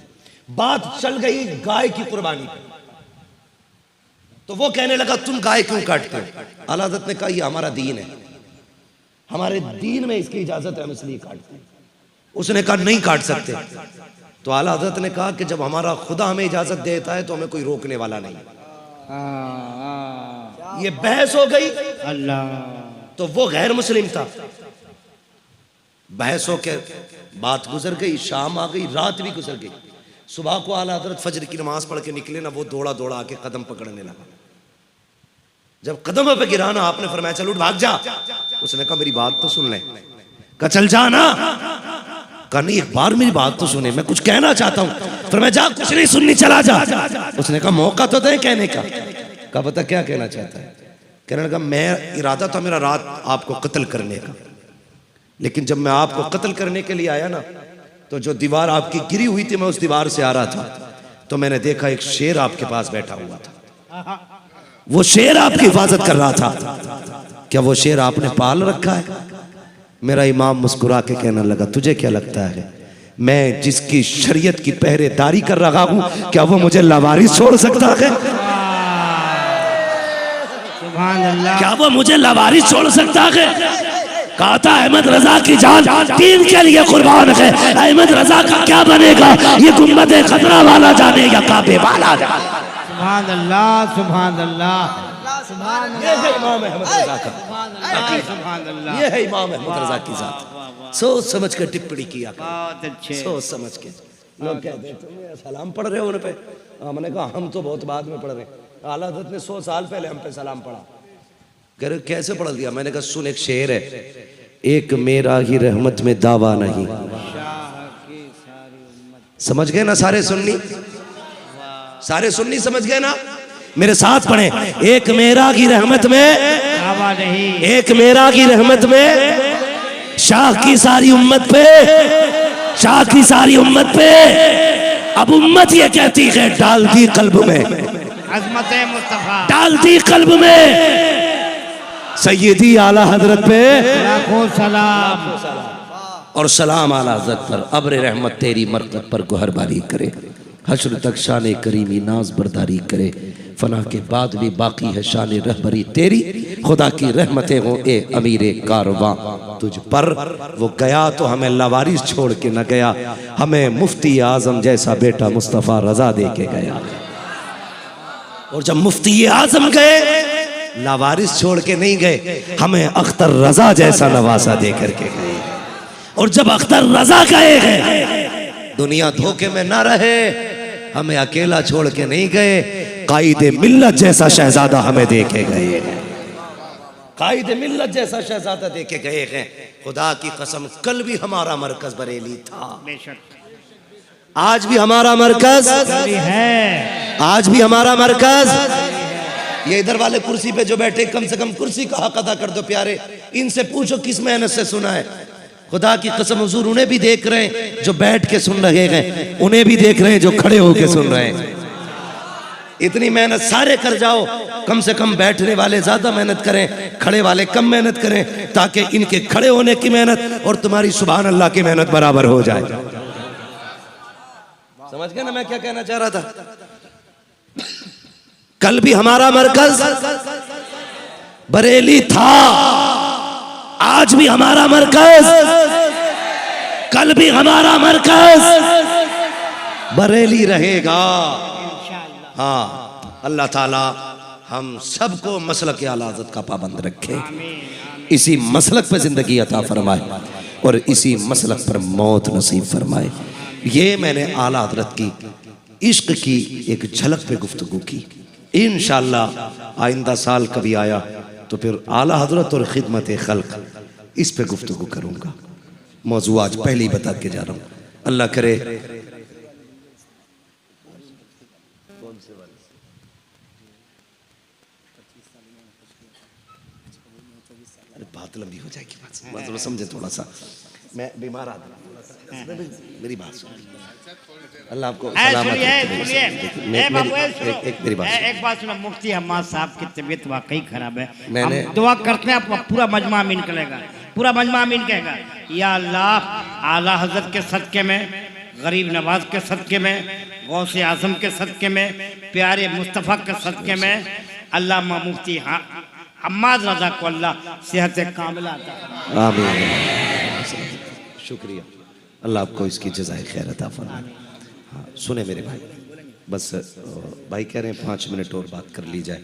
बात चल गई गाय की कुर्बानी पे, तो वो कहने लगा तुम गाय क्यों काटते हो? आला हज़रत ने कहा ये हमारा दीन है, हमारे दीन में इसकी इजाजत है, हम इसलिए काटते हैं। उसने कहा नहीं काट सकते। तो आला हज़रत ने कहा कि जब हमारा खुदा हमें इजाजत देता है तो हमें कोई रोकने वाला नहीं। ये बहस हो गई। अल्लाह, तो वो गैर मुस्लिम था। बहस हो के बात गुजर गई, शाम आ गई, रात भी गुजर गई। सुबह को आला हज़रत फजर की नमाज पढ़ के निकले ना, वो दौड़ा दौड़ा आके कदम पकड़ने लगा। जब कदम पे गिरा ना, आपने फरमाया चल उठ भाग जा। उसने कहा मेरी बात तो सुन ले। कहा चल जा ना। कहा नहीं, एक बार मेरी बात तो सुने, मैं कुछ कहना चाहता हूँ। फरमाया जा, कुछ नहीं सुननी, चला जा। उसने कहा मौका तो दे कहने का। कहा बता क्या कहना चाहता है? कहने लगा मैं इरादा था मेरा रात आपको कत्ल करने का, लेकिन जब मैं आपको कत्ल करने के लिए आया ना, तो जो दीवार आपकी गिरी हुई थी, मैं उस दीवार से आ रहा था, तो मैंने देखा एक शेर आपके पास बैठा हुआ था। वो शेर आपकी हिफाजत कर रहा था। क्या वो शेर आपने पाल रखा है? मेरा इमाम मुस्कुरा के कहने लगा तुझे क्या लगता है मैं जिसकी शरीयत की पहरेदारी कर रहा हूं, क्या वो मुझे लावारिस छोड़ सकता है? सुभान अल्लाह, क्या वो मुझे लावारिस छोड़ सकता है? कहा था अहमद रजा की जान दीन के लिए कुर्बान है। अहमद रजा का क्या बनेगा, ये गुम्बद खतरा वाला जाने या काबे वाला जाने। सुभान अल्लाह, सुभान अल्लाह, ये है इमाम अहमद रजा का, सुभान अल्लाह। ये है इमाम अहमद रजा की जात। सोच समझ कर टिप्पणी किया कर, बहुत अच्छे। सोच समझ के। लोग कहते हैं तुम सलाम पढ़ रहे हो उन पे। मैंने कहा हम तो बहुत बाद में पढ़ रहे हैं। आला हज़रत ने 100 साल पहले हम पे सलाम पढ़ा। कह रहे कैसे पढ़ दिया? मैंने कहा सुन, एक शेर है, एक मेरा ही रहमत में दावा नहीं। समझ गए ना सारे सुन्नी? सारे सुन्नी समझ गए ना? मेरे साथ पढ़े, एक मेरा की रहमत में दावा नहीं, एक मेरा की रहमत में शाह की सारी उम्मत पे, शाह की सारी उम्मत पे। अब उम्मत ये कहती है डाल दी कल्ब में, अजमत मुस्तफा डाल दी कल्ब में सैयदी आला हजरत पे लाखों सलाम। और सलाम आला हजरत पर। अब्र रहमत तेरी मरकत पर गुहरबारी करे, हश्र तक शान करीमी नाज बरदारी करे। फना के बाद भी बाकी है शान रहबरी तेरी, खुदा की रहमतें हो ए अमीरे कारवां तुझ पर। वो गया तो हमें लावारिस छोड़ के न गया, हमें मुफ्ती आजम जैसा बेटा मुस्तफ़ा रजा दे के गया। और जब मुफ्ती आजम गए, लावारिस छोड़ के नहीं गए, हमें अख्तर रजा जैसा नवासा दे करके गए। और जब अख्तर रजा गए हैं, दुनिया धोखे में ना रहे, हमें अकेला छोड़ के नहीं गए, कायदे मिल्लत जैसा शहजादा हमें दे के गए। कायदे मिल्लत जैसा शहजादा दे के गए हैं। खुदा की कसम कल भी हमारा मरकज बरेली था, बेशक आज भी हमारा मरकज है, आज भी हमारा मरकज। ये इधर वाले कुर्सी पे जो बैठे, कम से कम कुर्सी का हक अदा कर दो प्यारे। इनसे पूछो किस मेहनत से सुना है। खुदा की कसम हुजूर उन्हें भी देख रहे हैं जो बैठ के सुन रहे हैं, उन्हें भी देख रहे हैं जो खड़े होके सुन रहे हैं। इतनी मेहनत सारे कर जाओ, कम से कम बैठने वाले ज्यादा मेहनत करें, खड़े वाले कम मेहनत करें, ताकि इनके खड़े होने की मेहनत और तुम्हारी सुभान अल्लाह की मेहनत बराबर हो जाए। समझ गए ना मैं क्या कहना चाह रहा था? कल भी हमारा मरकज बरेली था, आज भी हमारा मरकज, कल भी हमारा मरकज बरेली रहेगा। हाँ, अल्लाह ताला हम सबको मसलक आला हज़रत का पाबंद रखे, इसी मसलक पर जिंदगी अता फरमाए और इसी मसलक पर मौत नसीब फरमाए। ये मैंने आला हज़रत की इश्क की एक झलक पे गुफ्तगू की। इंशाअल्लाह आइंदा साल कभी आया तो फिर आला हजरत और खिदमत खल्क इस पे गुफ्तगू करूँगा। मौजू आज पहले ही बता के जा रहा हूँ, अल्लाह करे। अरे बात लंबी हो जाएगी, बात समझे थोड़ा सा, मैं बीमार आदमी, मेरी बात सुन, अल्लाह आपको सलामत रखे। एक बात सुनो, मुफ्ती हम्माद साहब की तबीयत वाकई खराब है, हम दुआ करते हैं आपका पूरा मजमा आमीन करेगा, पूरा मजमा आमीन कहेगा। या अल्लाह आला हजरत के सदके में, गरीब नवाज के सदके में, गौसे आजम के सदके में, प्यारे मुस्तफ़ा के सदके में अल्लाह मुफ्ती हम्माद रज़ा को अल्लाह सेहत कामिला अता फरमाए। आमीन, शुक्रिया, अल्लाह आपको इसकी जज़ाए खैर अता फरमाए। हाँ सुने मेरे भाई, बस भाई कह रहे हैं 5 मिनट और बात कर ली जाए,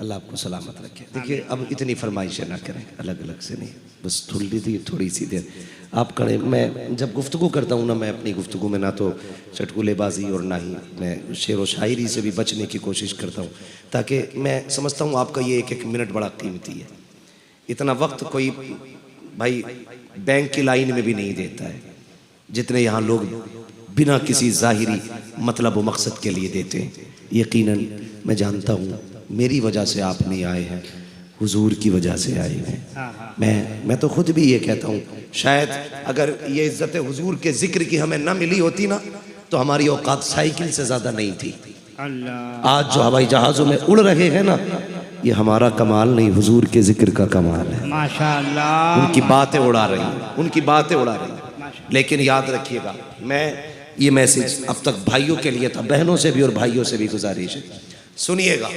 अल्लाह आपको सलामत रखे। देखिए अब इतनी फरमाइशें ना करें, अलग अलग से नहीं, बस थोड़ी सी देर आप करें। मैं जब गुफ्तगू करता हूँ ना, मैं अपनी गुफ्तगू में ना तो चटकुलेबाजी और ना ही मैं शेर व शायरी से भी बचने की कोशिश करता हूँ, ताकि मैं समझता हूँ आपका ये एक मिनट बड़ा कीमती है। इतना वक्त कोई भाई बैंक की लाइन में भी नहीं देता है जितने यहाँ लोग बिना किसी ज़ाहिरी मतलब व मकसद के लिए देते हैं। यकीनन मैं जानता हूँ मेरी वजह से आप नहीं आए हैं, हुजूर की वजह से आए हैं। मैं तो खुद भी ये कहता हूँ, शायद अगर ये इज्जत हुजूर के जिक्र की हमें न मिली होती ना, तो हमारी औकात साइकिल से ज़्यादा नहीं थी। आज जो हवाई जहाज़ों में उड़ रहे हैं ना, ये हमारा कमाल नहीं, हुजूर के जिक्र का कमाल है। माशाअल्लाह, उनकी बातें उड़ा रही हैं, उनकी बातें उड़ा रही हैं। लेकिन याद रखिएगा, मैं ये मैसेज अब तक भाइयों के लिए था, बहनों से भी और भाइयों से भी गुजारिश है, सुनिएगा।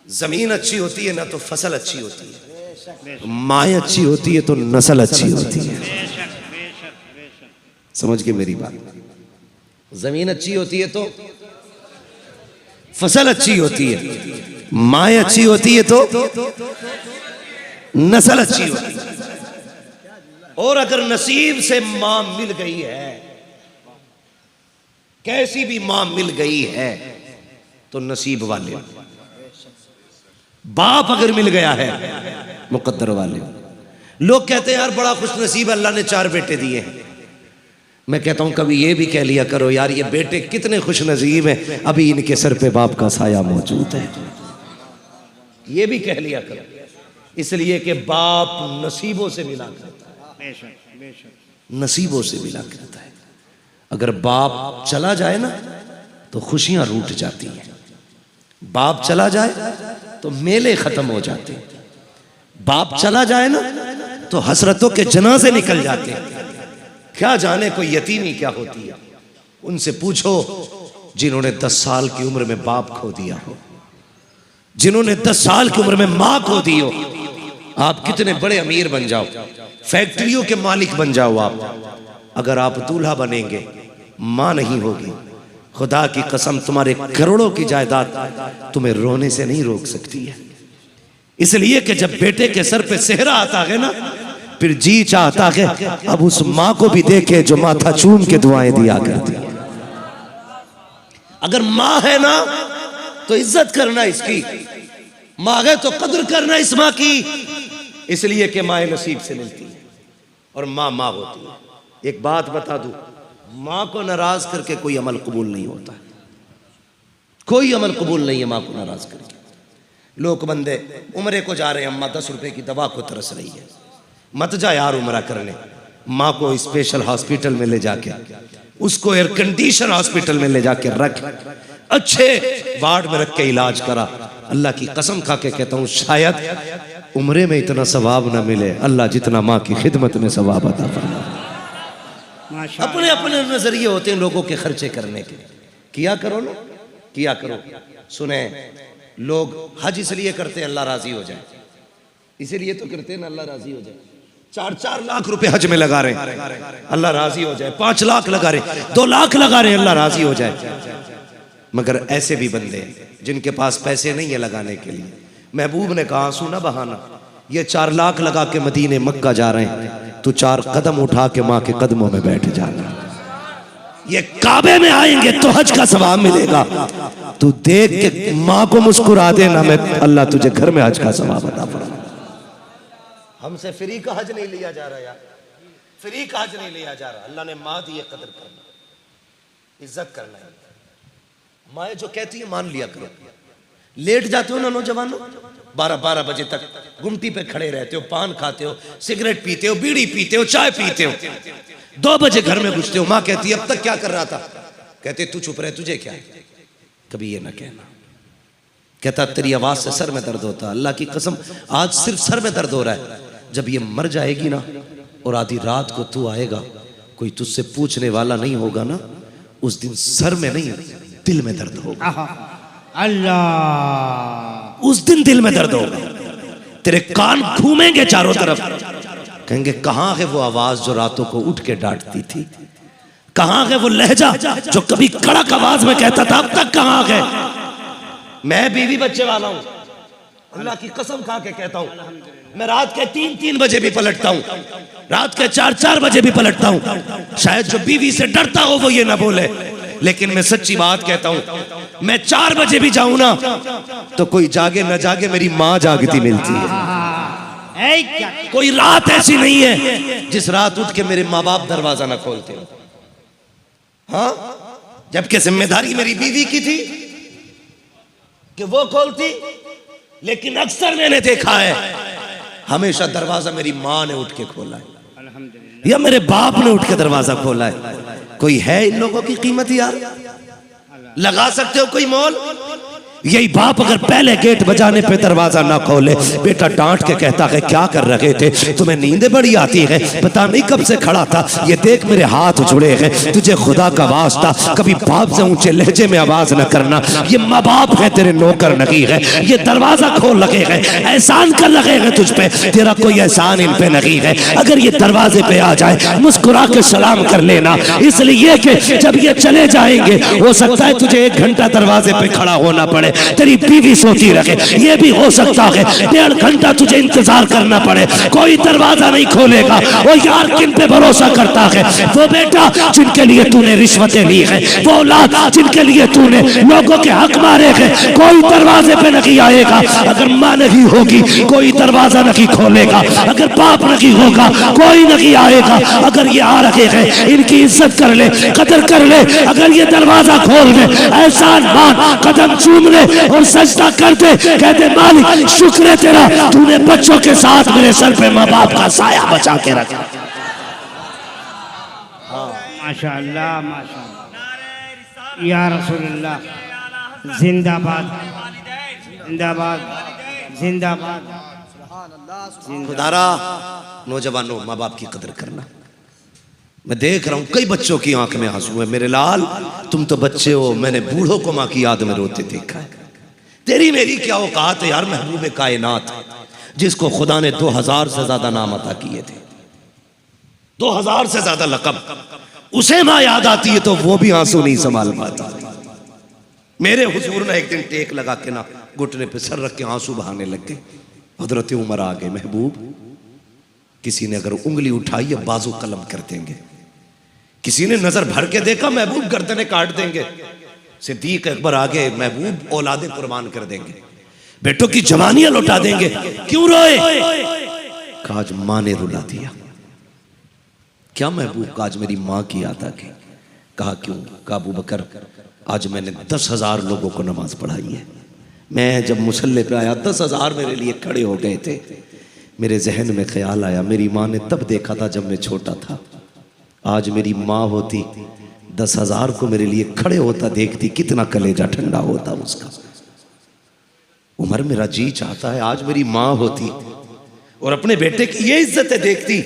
जमीन अच्छी होती है ना तो फसल अच्छी होती है, माँ अच्छी होती है तो नस्ल अच्छी होती है। समझ के मेरी बात, जमीन अच्छी होती है तो फसल अच्छी होती है, माँ अच्छी होती है तो नस्ल अच्छी होती है। और अगर नसीब से माँ मिल गई है, कैसी भी माँ मिल गई है, तो नसीब वाले। बाप अगर मिल गया है, मुकद्दर वाले। लोग कहते हैं यार बड़ा खुश नसीब, अल्लाह ने 4 बेटे दिए हैं। मैं कहता हूं कभी ये भी कह लिया करो यार ये बेटे कितने खुश नसीब हैं, अभी इनके सर पे बाप का साया मौजूद है। ये भी कह लिया करो, इसलिए कि बाप नसीबों से मिला करता है, नसीबों से मिला करता है। अगर बाप चला जाए ना तो खुशियां रूठ जाती हैं, बाप चला जाए तो मेले खत्म हो जाते हैं, बाप चला जाए ना तो हसरतों के जनाजे निकल जाते हैं। क्या जाने कोई यतीमी क्या होती है, उनसे पूछो जिन्होंने 10 साल की उम्र में बाप खो दिया हो, जिन्होंने 10 साल की उम्र में माँ खो दी हो। आप कितने बड़े अमीर बन जाओ, फैक्ट्रियों के मालिक बन जाओ आप, अगर आप दूल्हा बनेंगे माँ नहीं होगी, खुदा की कसम तुम्हारे करोड़ों की जायदाद तुम्हें रोने से नहीं रोक सकती है। इसलिए कि जब बेटे के सर पे सेहरा आता है ना, फिर जी चाहता है अब उस माँ को भी देखे जो माथा चूम के दुआएं दिया करती है। अगर माँ है ना तो इज्जत करना इसकी, माँ है तो कदर करना इस माँ की, इसलिए कि माँ नसीब से मिलती है और माँ माँ होती है। एक बात बता दूं, माँ को नाराज करके कोई अमल कबूल नहीं होता, कोई अमल कबूल नहीं है माँ को नाराज करके। लोग बंदे उम्रे को जा रहे हैं, अम्मा 10 रुपए की दवा को तरस रही है, मत जा यार उम्रा करने, माँ को स्पेशल हॉस्पिटल में ले जाके, उसको एयर कंडीशन हॉस्पिटल में ले जाके रख, अच्छे वार्ड में रख के इलाज करा। अल्लाह की कसम खा के कहता हूँ शायद उम्रे में इतना सवाब ना मिले अल्लाह जितना माँ की खिदमत में सवाब अता फरमाए। अपने अपने नजरिए होते हैं लोगों के खर्चे करने के, किया करो ना, किया करो। सुने, लोग हज इसलिए करते हैं अल्लाह राजी हो जाए, इसीलिए तो करते हैं ना अल्लाह राजी हो जाए। 4-4 लाख रुपए हज में लगा रहे हैं अल्लाह राजी हो जाए, 5 लाख लगा रहे, 2 लाख लगा रहे अल्लाह राजी हो जाए। मगर ऐसे भी बंदे जिनके पास पैसे नहीं है लगाने के लिए, महबूब ने कहा आंसू ना बहाना, ये 4 लाख लगा के मदीने मक्का जा रहे हैं, तू 4 कदम उठा के माँ के कदमों में बैठ जाना। ये काबे में आएंगे तो हज का सवाब मिलेगा। तू देख के माँ को मुस्कुरा देना, मैं अल्लाह तुझे घर में हज का सवाब अता फरमा। हमसे फ्री का हज नहीं लिया जा रहा यार, फ्री का हज नहीं लिया जा रहा। अल्लाह ने माँ दी है, कदर करना, इज्जत करना है। माँ जो कहती है मान लिया करो। लेट जाते हो ना नौजवानों, 12-12 बजे तक गुमटी पे खड़े रहते हो, पान खाते हो, सिगरेट पीते हो, बीड़ी पीते हो, चाय पीते हो, 2 बजे घर में घुसते हो। माँ कहती है अब तक क्या कर रहा था? कहते तू चुप रहे, तुझे क्या है? कभी ये ना कहना। कहता तेरी आवाज से सर में दर्द होता। अल्लाह की कसम आज सिर्फ सर में दर्द हो रहा है। जब ये मर जाएगी ना और आधी रात को तू आएगा, कोई तुझसे पूछने वाला नहीं होगा ना, उस दिन सर में नहीं दिल में दर्द होगा। अल्लाह, उस दिन दिल में दर्द होगा। तेरे कान घूमेंगे चारों तरफ, कहेंगे कहां है वो आवाज जो रातों को उठ के डांटती थी? कहां है वो लहजा जो कभी कड़क आवाज में कहता था, अब तक कहां है? मैं बीवी बच्चे वाला हूं, अल्लाह की कसम खा के कहता हूं, मैं रात के 3-3 बजे भी पलटता हूं, रात के 4-4 बजे भी पलटता हूं। शायद जो बीवी से डरता हो वो ये ना बोले, लेकिन मैं सच्ची बात कहता हूं, मैं 4 बजे भी जाऊं ना तो कोई जागे ना जागे मेरी माँ जागती मिलती है। कोई रात ऐसी नहीं है जिस रात उठ के मेरे माँ बाप दरवाजा ना खोलते हो। हाँ, जबकि जिम्मेदारी मेरी बीवी की थी कि वो खोलती, लेकिन अक्सर मैंने देखा है हमेशा दरवाजा मेरी माँ ने उठ के खोला है या मेरे बाप ने उठ के दरवाजा खोला है। कोई है इन लोगों की कीमत यार? लगा सकते हो कोई मोल? यही बाप अगर पहले गेट बजाने पे दरवाजा ना खोले, बेटा डांट के कहता है क्या कर रहे थे, तुम्हें नींद बड़ी आती है, पता नहीं कब से खड़ा था, ये देख मेरे हाथ जुड़े हैं, तुझे खुदा का वास्ता कभी बाप से ऊंचे लहजे में आवाज न करना, ये माँ बाप है तेरे नौकर नहीं है, ये दरवाजा खोल लगे हैं, एहसान कर लगे हैं तुझ पे, तेरा कोई एहसान इन पे नहीं है। अगर ये दरवाजे पे आ जाए मुस्कुरा के सलाम कर लेना, इसलिए कि जब ये चले जाएंगे हो सकता है तुझे 1 घंटा दरवाजे पे खड़ा होना पड़े, तेरी बीवी सोती रहे, ये भी हो सकता है 1.5 घंटा तुझे इंतजार करना पड़े, कोई दरवाजा नहीं खोलेगा। वो यार किन पे भरोसा करता है? वो बेटा जिनके लिए तूने रिश्वतें ली है, वो औलाद जिनके लिए तूने लोगों के हक मारे हैं, कोई दरवाजे पे नहीं आएगा। अगर माँ नहीं होगी कोई दरवाजा नहीं खोलेगा, अगर बाप नहीं होगा कोई नहीं आएगा। अगर ये आ रहे हैं इनकी इज्जत कर ले, कदर कर ले, अगर ये दरवाजा खोल दे, एहसान मान, कदम चूम ले और सजदा करते, कहते मालिक शुक्र है तेरा, तूने बच्चों के साथ मेरे सर पे माँ बाप का साया बचा के रखा। माशाअल्लाह माशाअल्लाह, या रसूलुल्लाह, जिंदाबाद जिंदाबाद जिंदाबाद। खुदारा नौजवानों, माँ बाप की कदर करना। मैं देख रहा हूं कई बच्चों की आंख में आंसू है। मेरे लाल तुम तो बच्चे हो, मैंने बूढ़ों को माँ की याद में रोते देखा है। तेरी मेरी क्या औकात है यार, महबूब कायनात जिसको खुदा ने 2000 से ज्यादा नाम अता किए थे, 2000 से ज्यादा लकब, उसे माँ याद आती है तो वो भी आंसू नहीं संभाल पाता। मेरे हुजूर ने एक दिन टेक लगा के ना घुटने पे सर रख के आंसू बहाने लग गए। हजरत उमर आ गए, महबूब किसी ने अगर उंगली उठाई या बाजू कलम कर देंगे, किसी ने नजर भर के देखा महबूब गर्दनें काट देंगे। सिद्दीक अकबर आगे, महबूब औलादे कुर्बान कर देंगे, बेटों की जवानियां लौटा देंगे। क्यों रोए? कहा आज माँ ने रुला दिया। क्या महबूब? का आज मेरी माँ की याद आ गई। कहा क्यों? कहा अबू बकर आज मैंने 10,000 लोगों को नमाज पढ़ाई है। मैं जब मुसल्ले पे आया 10,000 मेरे लिए खड़े हो गए थे। मेरे जहन में ख्याल आया मेरी माँ ने तब देखा था जब मैं छोटा था, आज मेरी माँ होती 10,000 को मेरे लिए खड़े होता देखती, कितना कलेजा ठंडा होता उसका। उमर मेरा जी चाहता है आज मेरी माँ होती और अपने बेटे की ये इज्जत देखती।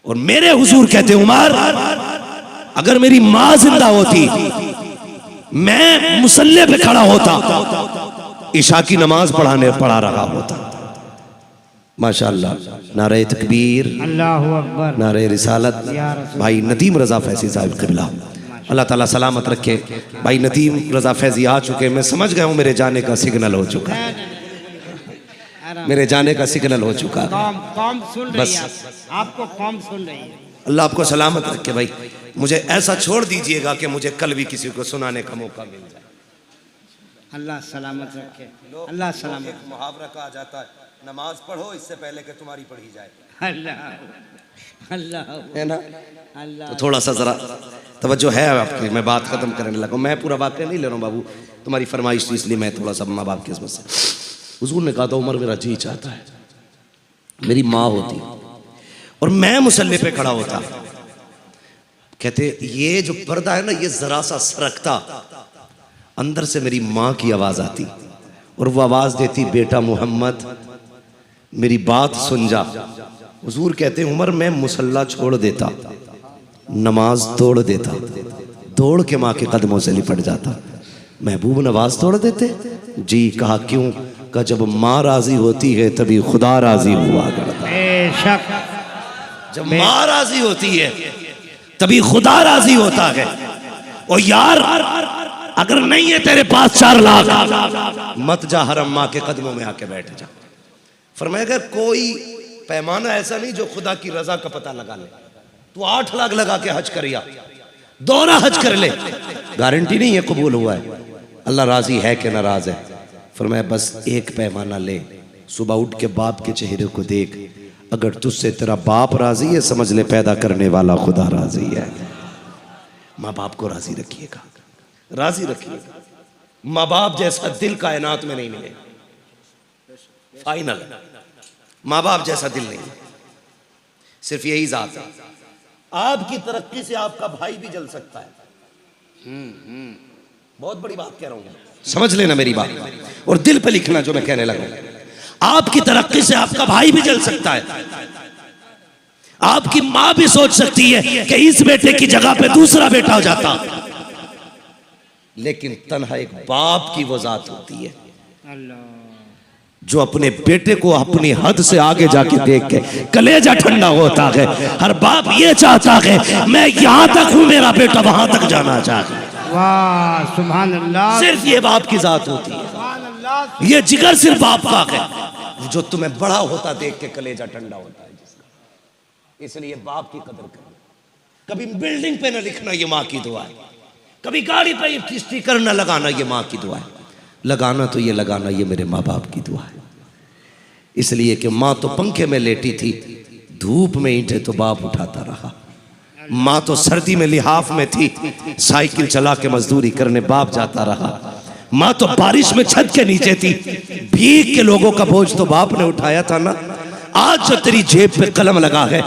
और मेरे हुजूर कहते उमर अगर मेरी माँ जिंदा होती मैं मुसल्ले पे खड़ा होता, इशा की नमाज पढ़ा रहा होता। माशाअल्लाह, नारे तकबीर, अल्लाहु अकबर, नारे रिसालत। भाई नदीम रजा फैजी साहब क़िबला अल्लाह ताला सलामत रखे। भाई नदीम रजा फैजी आ चुके, मैं समझ गया हूँ मेरे जाने का सिग्नल हो चुका है, मेरे जाने का सिग्नल हो चुका है। कौम सुन रही बस है, आपको कौम सुन रही है। अल्लाह आपको सलामत रखे भाई। मुझे ऐसा छोड़ दीजिएगा कि मुझे कल भी किसी को सुनाने का मौका मिल जाए। अल्लाह सलामत रखे, अल्लाह सलामत। मुहावरा कहा जाता है, नमाज पढ़ो इससे पहले कि तुम्हारी पढ़ी जाए। अल्लाह अल्लाह है ना? अल्लाह। तो थोड़ा सा जरा तवज्जो है आपकी। मैं बात खत्म करने लगा, मैं पूरा वाक्य नहीं ले रहा हूँ बाबू, तुम्हारी फरमाइश थी इसलिए मैं थोड़ा सा माँ बाप की किस्मत से। हुजूर ने कहा था उमर मेरा जी चाहता है मेरी माँ होती और मैं मुसल्ले पे खड़ा होता। कहते ये जो पर्दा है ना ये जरा सा सरकता, अंदर से मेरी माँ की आवाज आती और वो आवाज देती बेटा मोहम्मद मेरी बात सुन जा। हुजूर कहते हैं उमर मैं मुसल्ला छोड़ देता, नमाज तोड़ देता, दौड़ के माँ के कदमों से लिपट जाता। महबूब नमाज तोड़ देते? जी। कहा क्यों? कहा जब माँ राजी होती है तभी खुदा राजी हुआ करता है। बेशक जब माँ राजी होती है तभी खुदा राजी होता है। और यार अगर नहीं है तेरे पास 4 लाख मत जा हरम माँ के कदमों में आके बैठ जा। फरमाया कोई पैमाना ऐसा नहीं जो खुदा की रजा का पता लगा ले। तू 8 लाख लगा के हज कर या दोहरा हज कर ले, गारंटी नहीं है कबूल हुआ है, अल्लाह राजी है कि नाराज है। फरमाया बस एक पैमाना ले, सुबह उठ के बाप के चेहरे को देख, अगर तुझसे तेरा बाप राजी है समझ ले पैदा करने वाला खुदा राजी है। माँ बाप को राजी रखिएगा, राजी रखिएगा। माँ बाप जैसा दिल कायनात में नहीं मिलेगा। फाइनल, माँ बाप जैसा दिल नहीं, सिर्फ यही जात है। आपकी तरक्की से आपका भाई भी जल सकता है। बहुत बड़ी बात कह रहा हूं, समझ लेना मेरी बात और दिल पे लिखना जो मैं कहने लगा। आपकी तरक्की से आपका भाई भी जल सकता है। आपकी मां भी सोच सकती है कि इस बेटे की जगह पे दूसरा बेटा हो जाता, लेकिन तन्हा एक बाप की वो जात होती है जो अपने बेटे को अपनी हद से आगे जाके देख के कलेजा ठंडा होता है। हर बाप ये चाहता है मैं यहां तक हूं, मेरा बेटा वहां तक जाना चाहता है। वाह सुभान अल्लाह। सिर्फ ये बाप की जात होती है, ये जिगर सिर्फ बाप का है जो तुम्हें बड़ा होता देख के कलेजा ठंडा होता है जिसका। इसलिए बाप की कदर करना। कभी बिल्डिंग पे न लिखना ये माँ की दुआ है, कभी गाड़ी पे स्टिकर न लगाना ये माँ की दुआ है, लगाना तो ये लगाना ये मेरे माँ बाप की दुआ है। इसलिए कि माँ तो पंखे में लेटी थी, धूप में ईंटें तो बाप उठाता रहा। माँ तो सर्दी में लिहाफ में थी, साइकिल चला के मजदूरी करने बाप जाता रहा। माँ तो बारिश में छत के नीचे थी, भीग के लोगों का बोझ तो बाप ने उठाया था ना। आज जो तेरी जेब पे कलम लगा है,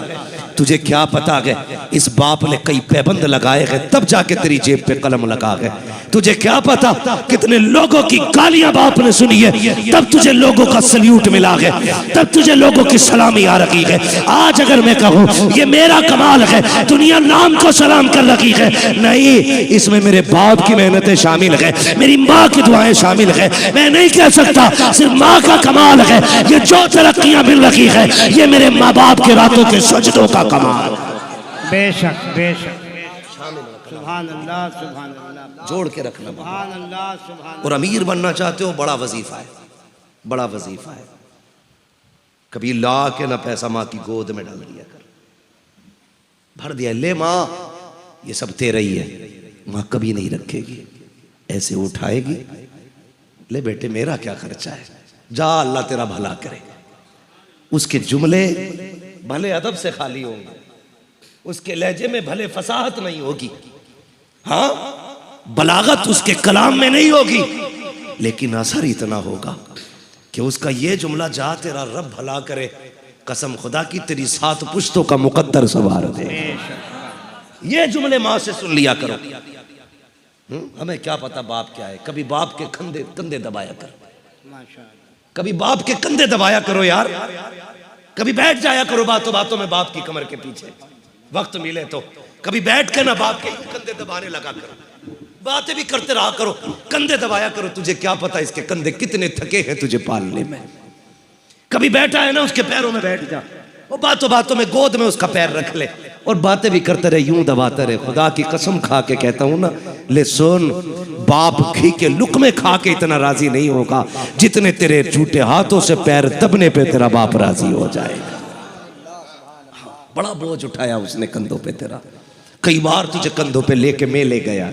तुझे क्या पता है इस बाप ने कई पैबंद लगाए हैं तब जाके तेरी जेब पे कलम लगा है। तुझे क्या पता कितने लोगों की गालियां बाप ने सुनी है तब तुझे लोगों का सल्यूट मिला है, तब तुझे लोगों की सलामी आ रही है। आज अगर मैं कहूँ ये मेरा कमाल है, दुनिया नाम को सलाम कर रही है, नहीं, इसमें मेरे बाप की मेहनतें शामिल है, मेरी माँ की दुआएं शामिल है। मैं नहीं कह सकता सिर्फ माँ का कमाल है, ये जो तरक्कियां मिल रही है ये मेरे माँ बाप के रातों के सजदों का कमाल। बेशक बेशक, सुभान अल्लाह सुभान अल्लाह, जोड़ के रखना। सुभान अल्लाह सुभान। और अमीर बनना चाहते हो, बड़ा वजीफा है, बड़ा वजीफा है। कभी ला के ना पैसा माँ की गोद में डाल दिया कर, भर दिया, ले माँ ये सब तेरा ही है। माँ कभी नहीं रखेगी, ऐसे उठाएगी, ले बेटे मेरा क्या खर्चा है, जा अल्लाह तेरा भला करे। उसके जुमले भले अदब से खाली होंगे, उसके लहजे में भले फसाहत नहीं होगी, हाँ बलागत उसके कलाम में नहीं होगी, लेकिन असर इतना होगा कि उसका ये जुमला, जा तेरा रब भला करे, कसम खुदा की तेरी 7 पुश्तों का मुकद्दर सवार दे। ये जुमले माँ से सुन लिया करो। हमें क्या पता बाप क्या है। कभी बाप के कंधे दबाया कर, कभी बाप के कंधे दबाया करो यार, कभी बैठ जाया करो बातों बातों में बाप की कमर के पीछे, वक्त मिले तो कभी बैठ के ना बाप के कंधे दबाने लगा करो, बातें भी करते रहा करो, कंधे दबाया करो। तुझे क्या पता इसके कंधे कितने थके हैं तुझे पालने में। कभी बैठा है ना उसके पैरों में बैठ जा, वो बातों बातों में गोद में उसका पैर रख ले और बातें भी करते रहे, यूं दबाते रहे। खुदा की कसम खा के कहता हूं ना, ले सुन, बाप घी के लुकमे खा के इतना राजी नहीं होगा जितने तेरे झूठे हाथों से पैर दबने पे तेरा बाप राजी हो जाएगा। बड़ा बोझ उठाया उसने कंधों पे तेरा। कई बार तुझे कंधों पे लेके मैं ले गया,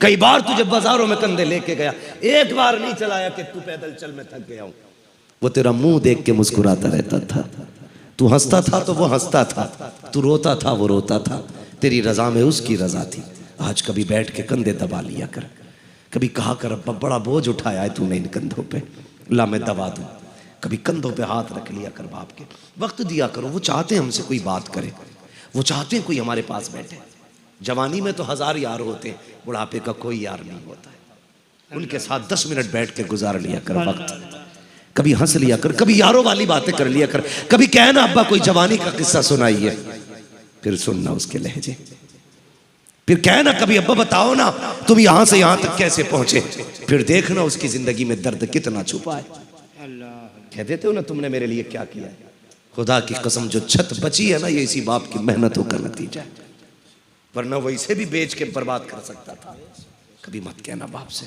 कई बार तुझे बाजारों में कंधे लेके गया, एक बार नहीं चलाया कि तू पैदल चल मैं थक गया हूं। वो तेरा मुंह देख के मुस्कुराता रहता था, तू हंसता था तो वो हंसता था, तू रोता था वो रोता था, तेरी रजा में उसकी रजा थी। आज कभी बैठ के कंधे दबा लिया कर, कभी कहा कर अब्बा बड़ा बोझ उठाया है तूने इन कंधों पे, ला मैं दबा दूं। कभी कंधों पे हाथ रख लिया कर बाप के, वक्त दिया करो। वो चाहते हैं हमसे कोई बात करे, वो चाहते हैं कोई हमारे पास बैठे। जवानी में तो 1000 यार होते हैं, बुढ़ापे का कोई यार नहीं होता है। उनके साथ 10 मिनट बैठ के गुजार लिया कर वक्त, कभी हंस लिया कर, कभी यारों वाली बातें कर लिया कर, कभी कहना अब्बा कोई जवानी का किस्सा सुनाइए, फिर सुनना उसके लहजे, फिर कहना कभी अब्बा बताओ ना तुम यहां से यहां तक कैसे पहुंचे, फिर देखना उसकी जिंदगी में दर्द कितना छुपा है। कह देते हो ना तुमने मेरे लिए क्या किया है। खुदा की कसम जो छत बची है ना ये इसी बाप की मेहनतों का नतीजा है, वरना वो इसे भी बेच के बर्बाद कर सकता था। कभी मत कहना बाप से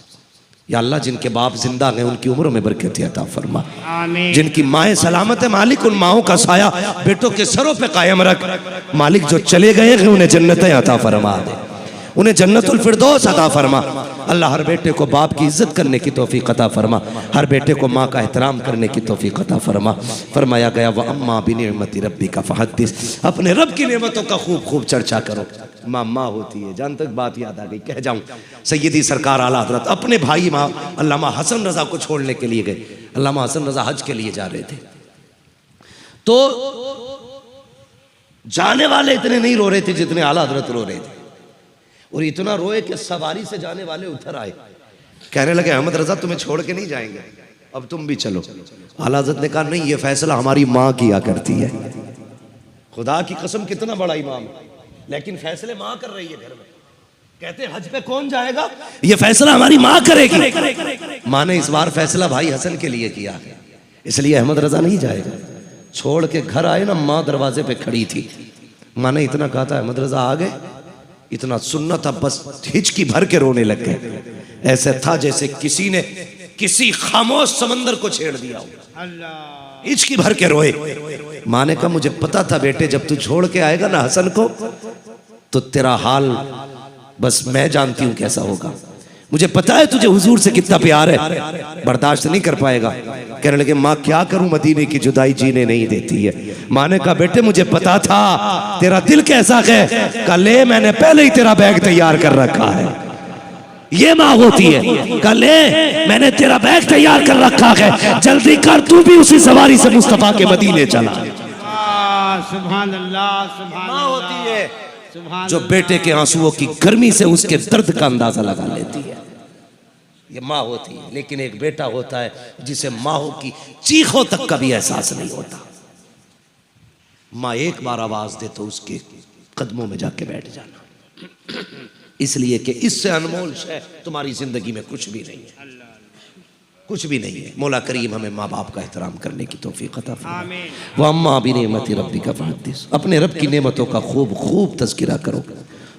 या अल्लाह जिनके बाप जिंदा हैं उनकी उम्रों में बरकत अता फरमा, जिनकी माएँ सलामत है मालिक उन माओं का साया बेटों के सरों पे कायम रख। मालिक जो चले गए हैं उन्हें जन्नतें अता फरमा दे, उन्हें जन्नतुल फिरदौस अता फरमा। अल्लाह हर बेटे को बाप की इज्जत करने की तौफीक अता फरमा, हर बेटे को माँ का एहतराम करने की तौफीक अता फरमा। फरमाया गया व अम्मा बिनिअमति रब्बिका फहद्दिस, अपने रब की नेमतों का खूब खूब चर्चा करो। माँ माँ होती है, जहाँ तक बात याद आ गई कह जाऊँ, सैयदी सरकार आला हज़रत अपने भाई माँ अल्लामा हसन रज़ा को छोड़ने के लिए गए। अल्लामा हसन रज़ा हज के लिए जा रहे थे, तो जाने वाले इतने नहीं रो रहे थे जितने आला हज़रत रो रहे थे, और इतना रोए कि सवारी से जाने वाले उतर आए, कहने लगे अहमद रजा तुम्हें छोड़ के नहीं जाएंगे, अब तुम भी चलो। आला हज़रत ने कहा नहीं, ये फैसला हमारी माँ किया करती है। खुदा की कसम कितना बड़ा इमाम है, लेकिन फैसले माँ कर रही है घर में। कहते हैं हज पे कौन जाएगा, ये फैसला हमारी माँ करेगी। माँ ने इस बार फैसला भाई हसन के लिए किया, इसलिए अहमद रजा नहीं जाएगा। छोड़ के घर आए ना, माँ दरवाजे पे खड़ी थी, माँ ने इतना कहा था अहमद रजा आ गए, इतना सुनना था बस हिचकी भर के रोने लग गए। ऐसे था जैसे किसी ने किसी खामोश समंदर को छेड़ दिया हो, हिचकी भर के रोए। माँ ने कहा मुझे पता था बेटे जब तू छोड़ के आएगा ना हसन को तो तेरा हाल बस मैं जानती हूं कैसा होगा, मुझे पता है तुझे हुजूर से कितना प्यार है, बर्दाश्त नहीं कर पाएगा। कहने लगे माँ क्या करूं, मदीने की जुदाई जीने नहीं देती है। माँ ने कहा बेटे मुझे पता था तेरा दिल कैसा है, कहा ले मैंने पहले ही तेरा बैग तैयार कर रखा है। ये माँ होती है, कहा ले मैंने तेरा बैग तैयार कर रखा है, जल्दी कर तू भी उसी सवारी से मुस्तफा के मदीने चला। सुभान अल्लाह, सुभान माँ होती है जो बेटे के आंसुओं की गर्मी से उसके दर्द का अंदाजा लगा लेती है, ये माँ होती है। लेकिन एक बेटा होता है जिसे माँ की चीखों तक का भी एहसास नहीं होता। माँ एक बार आवाज दे तो उसके कदमों में जाके बैठ जाना, इसलिए कि इससे अनमोल शय तुम्हारी जिंदगी में कुछ भी नहीं है, कुछ भी नहीं है। मौला करीम हमें माँ बाप का एहतराम करने की तौफीक अता फरमाए। व अम्मा बिनिअमति रब्बिका फहद्दिस, अपने रब की नेमतों का खूब खूब तज़किरा करो,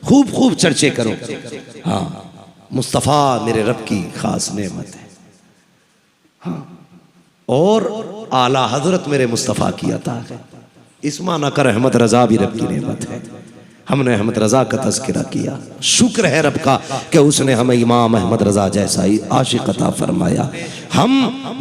खूब खूब चर्चे करो। हाँ मुस्तफ़ा मेरे रब की खास नेमत है, हाँ और आला हजरत मेरे मुस्तफ़ा की अता है। इस माना कर अहमद रजा भी रब की नेमत है। हमने अहमद रजा का तज़किरा किया, शुक्र है रब का कि उसने हमें इमाम अहमद रजा जैसा ही आशिक अता फरमाया। हम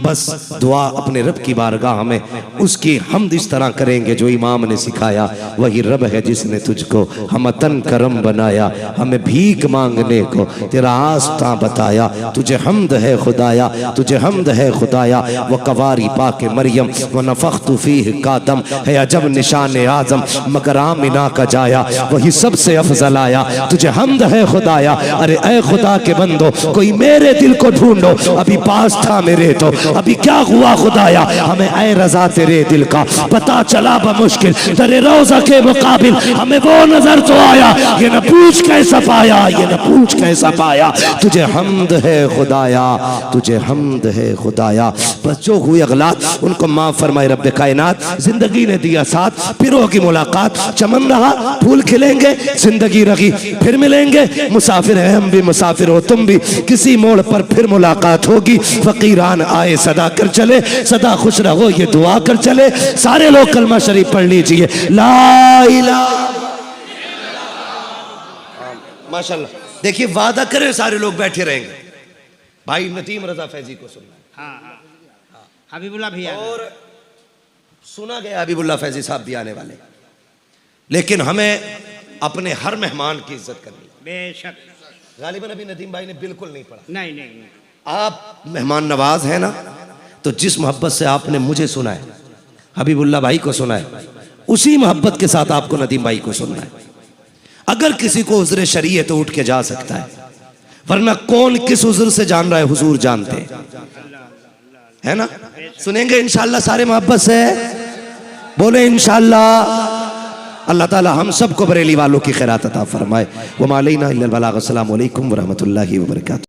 बस दुआ अपने रब की बारगाह में उसकी हमद इस तरह करेंगे जो इमाम ने सिखाया, वही रब है जिसने तुझको हम तन करम बनाया, हमें भीख मांगने को तेरा आस्था बताया। तुझे हमद है खुदाया, तुझे हमद है खुदाया। वो कवारी पाके मरियम व नफ़ख्तु फीह कादम है अजब निशान आज़म, मगर आमिना का जाया वही सबसे अफजल आया। तुझे हमद है खुदाया, अरे ऐ खुदा के बंदो कोई मेरे दिल को ढूंढो, अभी पास था मेरे तो अभी क्या हुआ खुदाया। हमें ऐ रजा तेरे दिल का पता चला बमुश्किल, तेरे रोज़ा के मुकाबिल हमें वो नजर तो आया, ये न पूछ कैसा पाया, ये न पूछ कैसा पाया। तुझे हमद है खुदाया, तुझे हमद है खुदाया। बस जो हुई अगलात उनको माफ फरमाए रब्बे कायनात। जिंदगी ने दिया साथ, पिरों की मुलाकात, चमन रहा फूल खिले लेंगे, जिंदगी रही फिर मिलेंगे। मुसाफिर है हम भी, मुसाफिर हो तुम भी, किसी मोड़ पर फिर मुलाकात होगी। फकीरान आए सदा कर चले, सदा खुश रहो ये दुआ कर चले। सारे लोग कलमा शरीफ पढ़ लीजिए, ला इलाहा। माशाल्लाह। देखिए वादा करें सारे लोग बैठे रहेंगे। भाई नदीम रजा फैजी को सुनना। हाँ हबीबुल्लाह भी आ गए। और सुना गया हबीबुल्लाह फैजी साहब भी आने वाले, लेकिन हमें अपने हर मेहमान की इज्जत करनी है। बेशक। गालिबन अभी नदीम भाई ने बिल्कुल नहीं पढ़ा। नहीं नहीं नहीं। आप मेहमान नवाज है ना, तो जिस मोहब्बत से आपने मुझे सुना है, हबीबुल्लाह भाई को सुना है, उसी मोहब्बत के साथ आपको नदीम भाई को सुनना है। अगर किसी को उज़्र शरीय तो उठ के जा सकता है, वरना कौन किस उज़्र से जान रहा है, हुजूर जानते है ना। सुनेंगे इंशाअल्लाह सारे मोहब्बत से, बोले इंशाअल्लाह। अल्लाह ताला हम सबको बरेली वालों की खैरात अता फरमाए। व मा अलैना इल्लल बलाग। अस्सलामु अलैकुम व रहमतुल्लाहि व बरकातुहू।